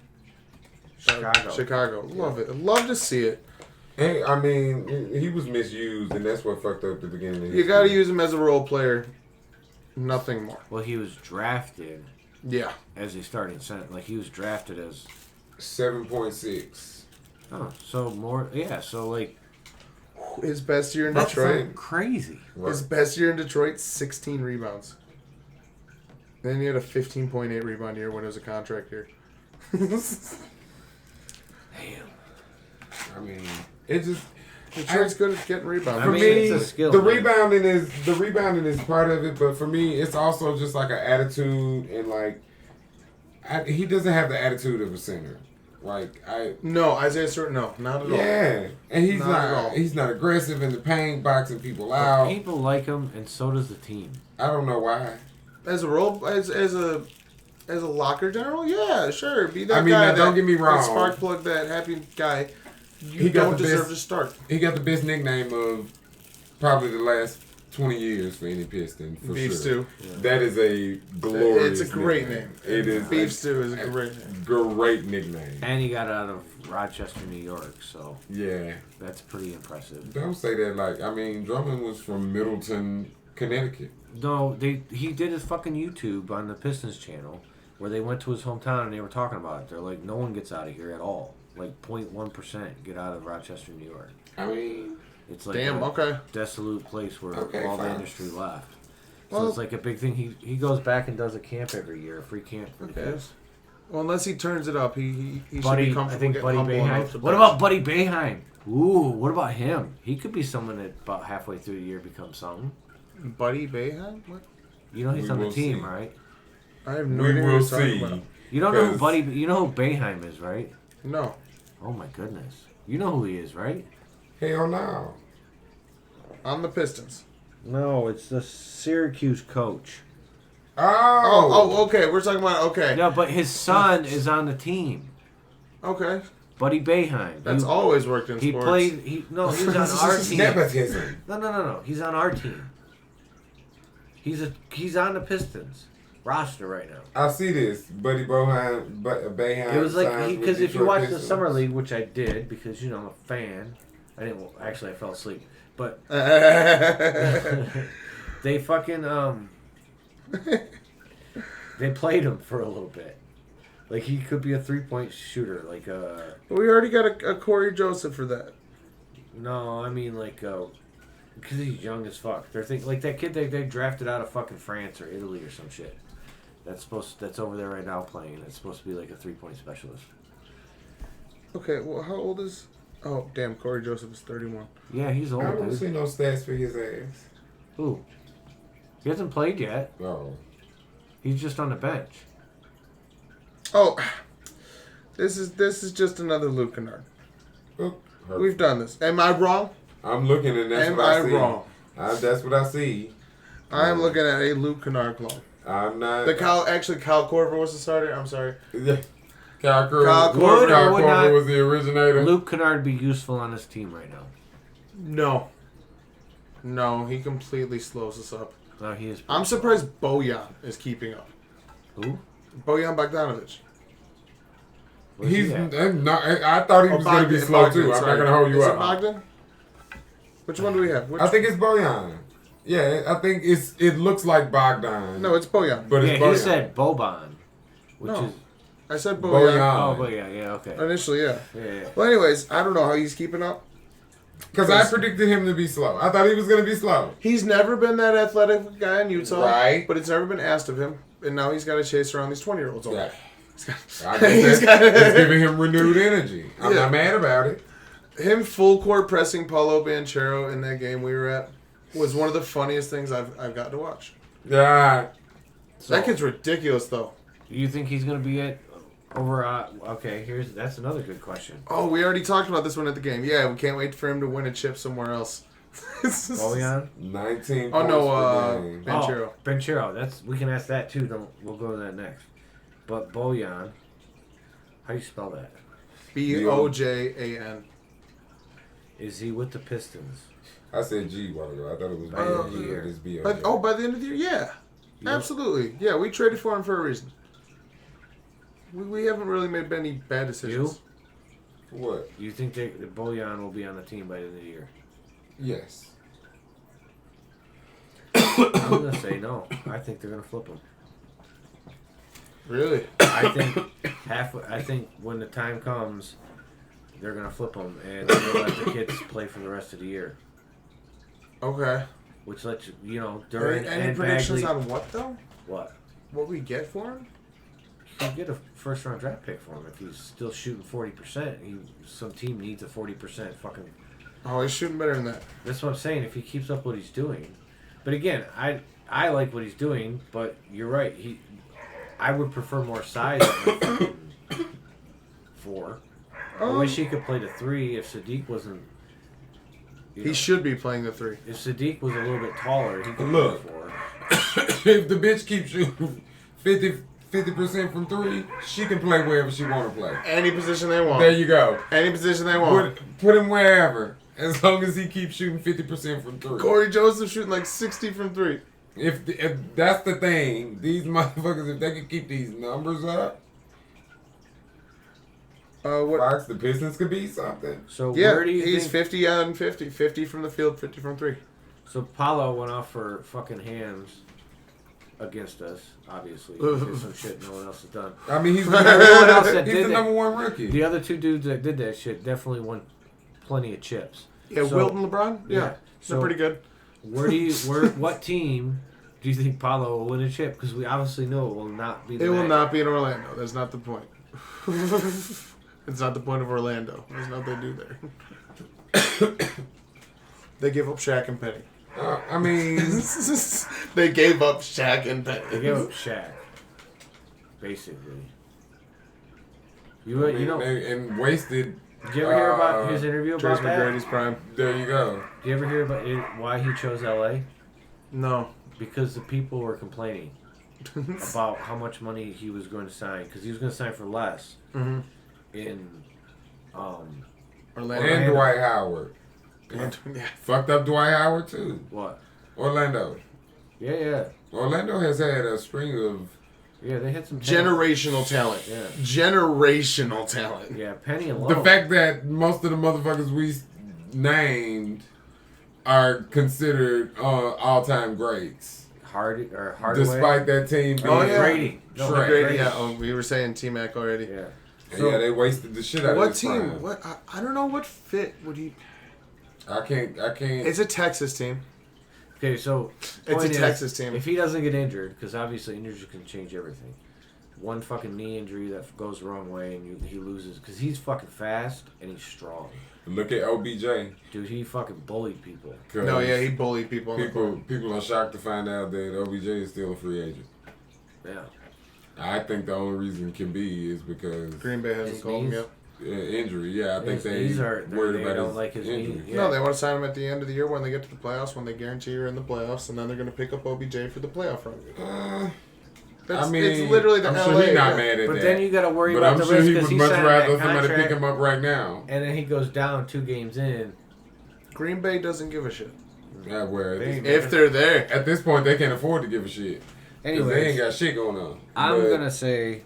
Chicago. Chicago. Love it. Love to see it. Hey, I mean, he was misused, and that's what fucked up the beginning of his You got to career. use him as a role player. Nothing more. Well, he was drafted Yeah. as a starting center. Like he was drafted as 7.6. so more. Yeah, so like His best year in that's Detroit. crazy. Right. His best year in Detroit, 16 rebounds. Then he had a 15.8 rebound year when it was a contract year. Damn. I mean, it just Detroit's good at getting rebounds. I for mean, me, it's a skill, the man. rebounding is part of it, but for me, it's also just like an attitude and like he doesn't have the attitude of a center. Like No, Isaiah Stewart, no, not at all. yeah, and he's Not at all. he's not aggressive in the paint, boxing people But out. people like him, and so does the team. I don't know why. As a role, as a locker general, yeah, sure. Be that I mean, guy. now, don't get me wrong. That spark plug, that happy guy. You He got don't the deserve best- to start. He got the best nickname of probably the last 20 years for any Piston, for Beef sure. stew. That is a glorious It's a great nickname. name. It is Beef a stew is a great name. great nickname. And he got out of Rochester, New York, so Yeah. that's pretty impressive. Don't say that like, I mean, Drummond was from Middleton, Connecticut. No, he did his fucking YouTube on the Pistons channel where they went to his hometown and they were talking about it. They're like, no one gets out of here at all. Like 0.1% get out of Rochester, New York. I mean, It's like Damn. a Okay. desolate place where Okay, all the fine. industry left. So Well- it's like a big thing. He goes back and does a camp every year, a free camp for the Okay. kids. Well, unless he turns it up, he should Buddy, be I comfortable think getting Buddy humble enough Boeheim. to What bench. about Buddy Boeheim? Ooh, what about him? He could be someone that about halfway through the year becomes something. Buddy Boeheim? What? You know he's We on the will team, see. right? I have no we idea what will you're talking see. about. You don't know who 'Cause- You know who Boeheim is, right? No. Oh my goodness. You know who he is, right? hell no. On the Pistons. No, it's the Syracuse coach. Oh, okay. We're talking about, okay. No, but his son is on the team. Okay. Buddy Boeheim. That's always worked in He sports. played. He was on our team. Nepotism. No. He's on our team. He's on the Pistons roster right now. I see this. Buddy Boeheim. It was like because if you watch the summer league. league, which I did because I'm a fan. I didn't actually. I fell asleep, but they fucking they played him for a little bit. Like he could be a 3-point shooter. Like we already got a Corey Joseph for that. no, I mean like because he's young as fuck. They're thinking like that kid they drafted out of fucking France or Italy or some shit. That's over there right now playing. It's supposed to be like a 3-point specialist. Okay, well, how old is... Oh, damn, Corey Joseph is 31. Yeah, he's old. I don't Dude. see no stats for his ass. Who? He hasn't played yet. Oh. He's just on the bench. Oh, this is just another Luke Kennard. We've done this. Am I wrong? I'm looking and that's Am what I I see. wrong? That's what I see. I am looking at a Luke Kennard clone. I'm not. Kyle Korver was the starter. I'm sorry. Yeah. Kyle Kyle Korver, Korver Kyle would Korver not- was the originator. Luke Kennard be useful on this team right now. No, he completely slows us up. No, he is. I'm surprised Bojan is keeping up. Who? Bojan Bogdanovic. Where's He's he at? not. I thought he was going to be slow too. I'm not going to hold you is up. It Bogdan? Which one do we have? I think it's Bojan. Yeah, I think it looks like Bogdan. No, it's Bojan. but Yeah, it's Bojan. he said Boban, which No. is. I said Bojan. Bojan. Oh, but yeah, okay. Initially, yeah. Yeah. Well, anyways, I don't know how he's keeping up. Because I predicted him to be slow. I thought he was going to be slow. He's never been that athletic guy in Utah. Right. But it's never been asked of him. And now he's got to chase around these 20-year-olds all day. I guess it's giving him renewed energy. I'm not mad about it. Him full court pressing Paulo Banchero in that game we were at was one of the funniest things I've got to watch. Yeah. That kid's ridiculous, though. You think he's going to be at over? Okay, that's another good question. Oh, we already talked about this one at the game. Yeah, we can't wait for him to win a chip somewhere else. Bojan? 19 Oh no, points per game. Banchero. Oh, Banchero. We can ask that too. We'll go to that next. But Bojan, how do you spell that? Bojan. Is he with the Pistons? I said G while ago. I thought it was By the end of the B-O-J. year. It's B-O-J. By the end of the year, yeah. Yep. Absolutely. Yeah, we traded for him for a reason. We haven't really made any bad decisions. What? You think that Bojan will be on the team by the end of the year? Yes. I'm going to say no. I think they're going to flip him. Really? I think when the time comes, they're going to flip him and they'll let the kids play for the rest of the year. Okay. Which lets you, during Any predictions on what, though? What? What we get for him? You get a first-round draft pick for him if he's still shooting 40%. Some team needs a 40% fucking... Oh, he's shooting better than that. That's what I'm saying, if he keeps up what he's doing. But again, I like what he's doing, but you're right. I would prefer more size than 4. I wish he could play the 3 if Sadiq wasn't... He should be playing the 3. If Sadiq was a little bit taller, he could Look. play 4. If the bitch keeps shooting 50% from 3, she can play wherever she want to play. Any position they want. There you go. Any position they want. Put him wherever, as long as he keeps shooting 50% from 3. Corey Joseph shooting like 60 from 3. If that's the thing, these motherfuckers, if they can keep these numbers up, Fox, the Pistons could be something. So Yeah, where do you he's think... 50 on 50. 50 from the field, 50 from 3. So Paulo went off for fucking hands against us, obviously. He did some shit no one else has done. I mean, he's Everyone else that he's did the that- number 1 rookie. The other 2 dudes that did that shit definitely won plenty of chips. Yeah, So- Wilt and LeBron? Yeah. Yeah. They're So- pretty good. What team do you think Paulo will win a chip? Because we obviously know it will not be the It will Magic. not be in Orlando. That's not the point. It's not the point of Orlando. There's nothing to do there. They give up Shaq and Penny. I mean, They gave up Shaq and They Penny. gave up Shaq, basically. and wasted. Did you ever hear about his interview Trace about that? McGrady's prime. There you go. Did you ever hear about why he chose L.A.? No. Because the people were complaining about how much money he was going to sign. Because he was going to sign for less Mm-hmm. in Orlando. And Dwight Howard. Yeah. Fucked up Dwight Howard too. what? Orlando. Yeah. Orlando has had a string of. Yeah, they had some talent. Generational talent. Yeah. Generational talent. Yeah, Penny and Lowe. The fact that most of the motherfuckers we named are considered all-time greats. Hardaway. Despite that team being Oh, yeah. Brady. No, Trash. McGrady, yeah. Oh, we were saying T-Mac already. Yeah. Yeah, they wasted the shit out What of his team? prime. What? I don't know what fit would he... I can't. It's a Texas team. Okay, so It's point a is, Texas team. If he doesn't get injured, because obviously injuries can change everything. One fucking knee injury that goes the wrong way and he loses, because he's fucking fast and he's strong. Look at OBJ. Dude, he fucking bullied people. No, yeah, he bullied people. On the court. People are shocked to find out that OBJ is still a free agent. Yeah. I think the only reason it can be is because Green Bay hasn't His called him knees? yet. Injury. Yeah, I think His knees they are- worried they about don't his like his injury. knee. Yeah. No, they want to sign him at the end of the year when they get to the playoffs, when they guarantee you're in the playoffs, and then they're going to pick up OBJ for the playoff run. I mean, it's literally the I'm LA. sure he's not yeah. mad at But that. then you got to worry But about I'm the sure risk he because would he much signed rather that somebody pick contract, him up right now. and then he goes down 2 games in. Green Bay doesn't give a shit. Yeah, where If they're there. at this point they can't afford to give a shit. 'Cause they ain't Anyways, got shit going on. I'm But gonna say.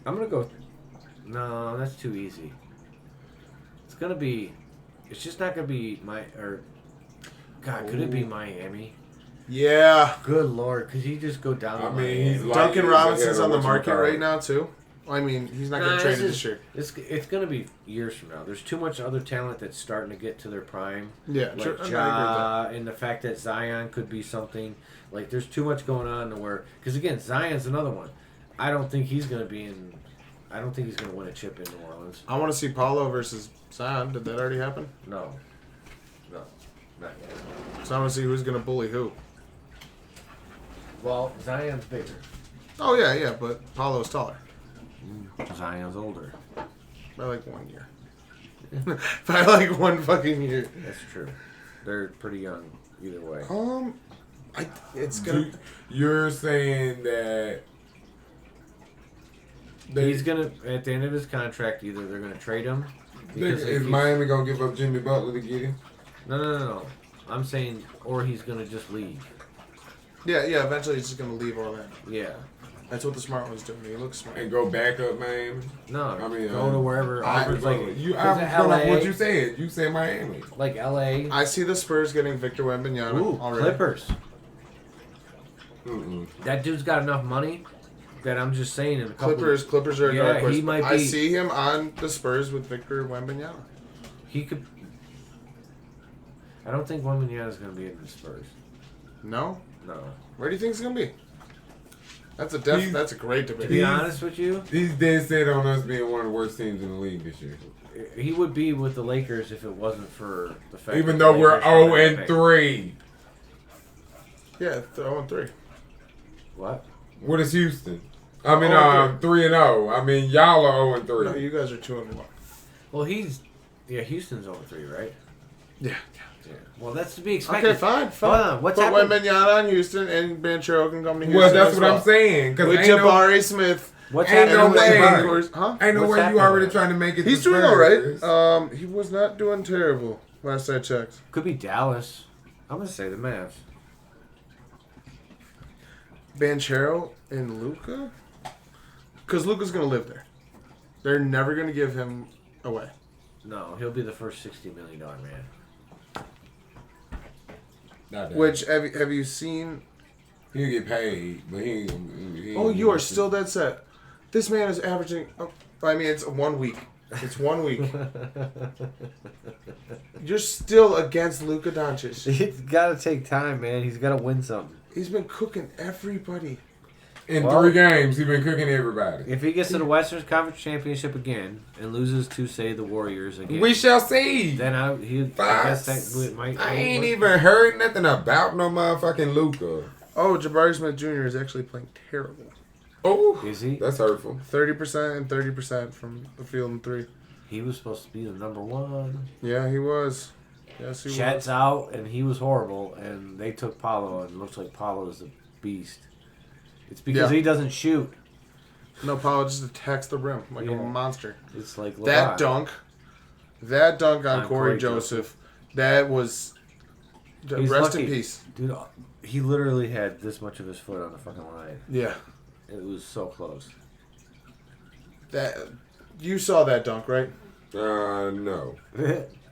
I'm gonna go. No, that's too easy. It's gonna be. It's just not gonna be God, could it be Miami? Yeah. Good lord, could he just go down? I to mean, Miami? he's like- Duncan he's Robinson's ahead on of the what you market call right it. now, too. I mean, he's not Nah, going to trade it it's this year. It's going to be years from now. There's too much other talent that's starting to get to their prime. Yeah, Like sure. I agree with Ja, and the fact that Zion could be something. Like, there's too much going on to where... Because, again, Zion's another one. I don't think he's going to be in... I don't think he's going to win a chip in New Orleans. I want to see Paulo versus Zion. Did that already happen? No. No. Not yet. So I want to see who's going to bully who. Well, Zion's bigger. Oh, yeah, but Paulo's taller. Zion's older. By like 1 year. By like 1 fucking year. That's true. They're pretty young either way. It's gonna. You're saying that He's gonna at the end of his contract. Either they're gonna trade him. Because is Miami gonna give up Jimmy Butler to get him? No. I'm saying, or he's gonna just leave. Yeah. Eventually, he's just gonna leave Orlando. Yeah. That's what the smart one's doing. He looks smart. And go back up Miami? No. I mean, go to wherever offers like. I'm LA, what you said. You said Miami. like LA. I see the Spurs getting Victor Wembanyama Ooh, already. Clippers. Mm-mm. That dude's got enough money that I'm just saying in a couple. Clippers are a Yeah, dark horse. he might I be- see him on the Spurs with Victor Wembanyama. He could. I don't think Wembanyama's gonna be in the Spurs. No? No. Where do you think he's gonna be? That's a that's a great To debate. be honest with you, He's dead set on us being one of the worst teams in the league this year. he would be with the Lakers if it wasn't for the fact. Even that though the we're Lakers are 0 big. and 3. Yeah, 0-3. What? What is Houston? I mean, 0-3. 3 and 0. I mean, y'all are 0 and 3. No, you guys are 2-1. Well, Houston's over 3, right? Yeah. Yeah. Well, that's to be expected. Okay, fine. Hold on, what's Put happening? Wembanyama on Houston, and Banchero can come to Houston. Well, that's as what well. I'm saying. Cause With ain't no, Jabari Smith. What's Ain't happening? no with way. Jabari? Huh? ain't no What's way you happening? already trying to make it. He's to doing all Spurs. right. He was not doing terrible last I checked. Could be Dallas. I'm gonna say the Mavs. Banchero and Luka? Because Luka's going to live there. They're never going to give him away. No, he'll be the first $60 million man. Not that. Which, have you seen... He'll get paid, but he ain't Oh, you are still dead set. This man is averaging... I mean, it's 1 week. It's 1 week. You're still against Luka Doncic. It's got to take time, man. He's got to win something. He's been cooking everybody. In Well, 3 games, he's been cooking everybody. If he gets to the Western Conference Championship again and loses to, say, the Warriors again, We shall see. then I guess that might. I ain't even heard nothing about no motherfucking Luka. Oh, Jabari Smith Jr. is actually playing terrible. Oh, Is he? that's hurtful. 30% and 30% from the field and 3. He was supposed to be the number one. Yeah, he was. Yes, he Chet's was. out, and he was horrible, and they took Paulo, and it looks like Paulo is a beast. It's because Yeah. he doesn't shoot. No, Paulo just attacks the rim like a Yeah. monster. It's like That LeBron. dunk on On Corey Corey Joseph, that was... He's rest in lucky. peace. Dude, he literally had this much of his foot on the fucking line. Yeah. It was so close. That you saw that dunk, right? No.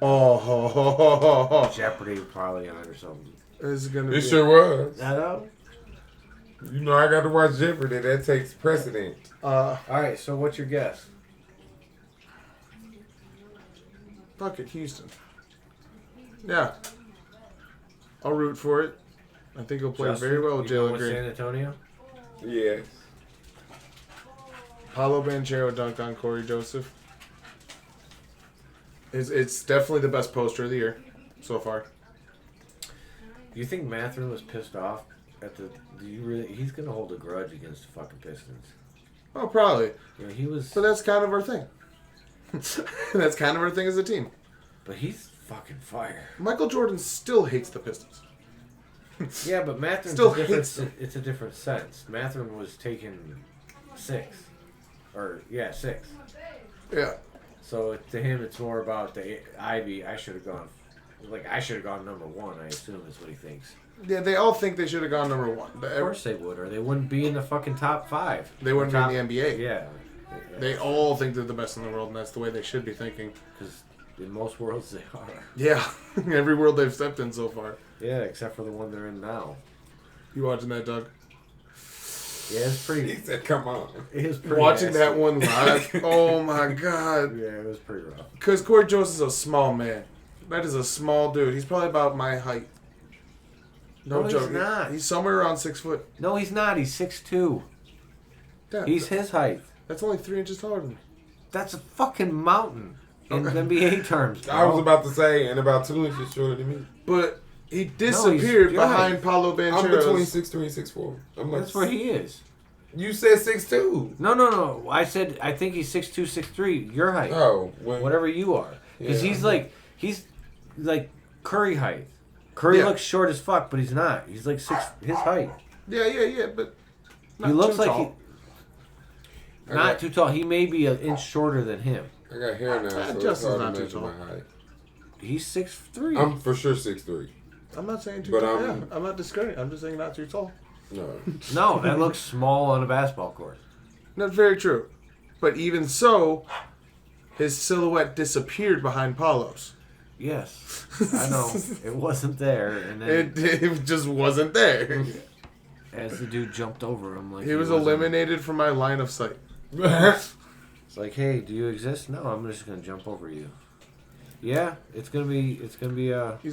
Oh, Jeopardy probably on it or something. this is gonna It be. sure was. I know. You know, I got to watch Jeopardy. That takes precedent. All right, so what's your guess? Fuck it, Houston. Yeah, I'll root for it. I think he'll play Justin, very well with you going Jalen with Green. San Antonio? Yes. Paulo Banchero dunk on Corey Joseph. It's definitely the best poster of the year so far. Do you think Mathurin was pissed off at the? Do you really? He's gonna hold a grudge against the fucking Pistons. Oh, probably. You know, he was, But that's kind of our thing. That's kind of our thing as a team. but he's fucking fire. Michael Jordan still hates the Pistons. Yeah, but Mathurin's Still a different. hates them. It's a different sense. Mathurin was taking 6, or 6. Yeah. So to him, it's more about the Ivy. I should have gone. I should have gone number 1. I assume is what he thinks. Yeah, they all think they should have gone number 1. Of course they would, or they wouldn't be in the fucking top 5. They wouldn't Top- be in the NBA. Yeah. They all think they're the best in the world, and that's the way they should be thinking. Because in most worlds they are. Yeah. Every world they've stepped in so far. Yeah, except for the one they're in now. You watching that, Doug? Yeah, it's He pretty. said, "Come on." It was pretty. Watching that nasty. one live, oh my god. Yeah, it was pretty rough. Because Corey Jones is a small man. That is a small dude. He's probably about my height. No No, he's joke. not. He's somewhere around 6 foot. No, he's not. He's 6'2". Yeah, He's his height. that's only 3 inches taller than me. That's a fucking mountain in Okay. NBA terms. I was bro. about to say, and about 2 inches shorter than me. But he disappeared you're behind right. Paulo I'm Banchero's. between 6'3" and 6'4". I'm like, That's where he is. You said 6'2". No. I said I think he's 6'2", 6'3". Your height, Oh, when, whatever you are, because Yeah. he's like Curry height. Curry Yeah. looks short as fuck, but he's not. He's like his height. Yeah, but not He looks too like tall. he not too tall. He may be an inch shorter than him. I got hair now, so it's Justin's hard not to too measure tall. my height. He's 6'3". I'm for sure 6'3". I'm not saying too But tall. I'm- Yeah, I'm not discrediting. I'm just saying not too tall. No. No, that looks small on a basketball court. That's very true. But even so, his silhouette disappeared behind Paulo's. Yes, I know it wasn't there, and then It just wasn't there. as the dude jumped over him, like He was wasn't- eliminated from my line of sight. It's like, hey, do you exist? No, I'm just gonna jump over you. Yeah, it's gonna be He's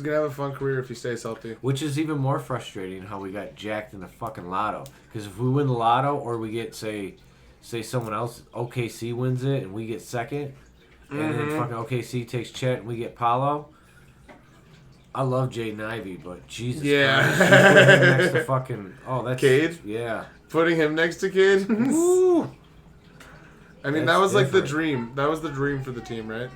gonna have a fun career if he stays healthy. which is even more frustrating how we got jacked in the fucking lotto. Because if we win the lotto or we get say someone else, OKC wins it and we get second, and then fucking OKC takes Chet and we get Paulo. I love Jaden Ivey, but Jesus Yeah. Christ, he's putting him next to fucking that's Cade? Yeah. Putting him next to Kid. Woo! I mean, That's that was like the different. dream. That was the dream for the team, right?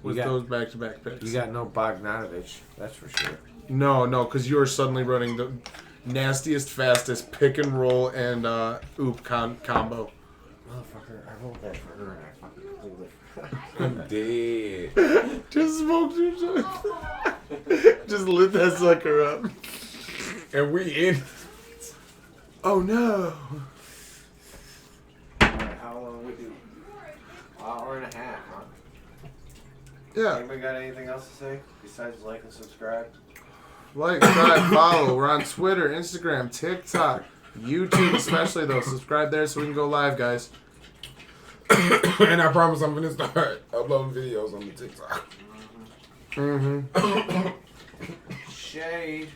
With got- those back-to-back picks. You got no Bogdanovich, that's for sure. No, because you were suddenly running the nastiest, fastest pick and roll and oop combo. Motherfucker, I rolled that for her and I fucking completely. I'm dead. Just smoked yourself. Just lit that sucker up. And we in. Oh no. Alright, how long we do? Hour and a half, huh? Yeah. Anybody got anything else to say besides like and subscribe? Like, subscribe, follow. We're on Twitter, Instagram, TikTok, YouTube especially though. Subscribe there so we can go live, guys. And I promise I'm gonna start uploading videos on the TikTok. Mm-hmm. Shade.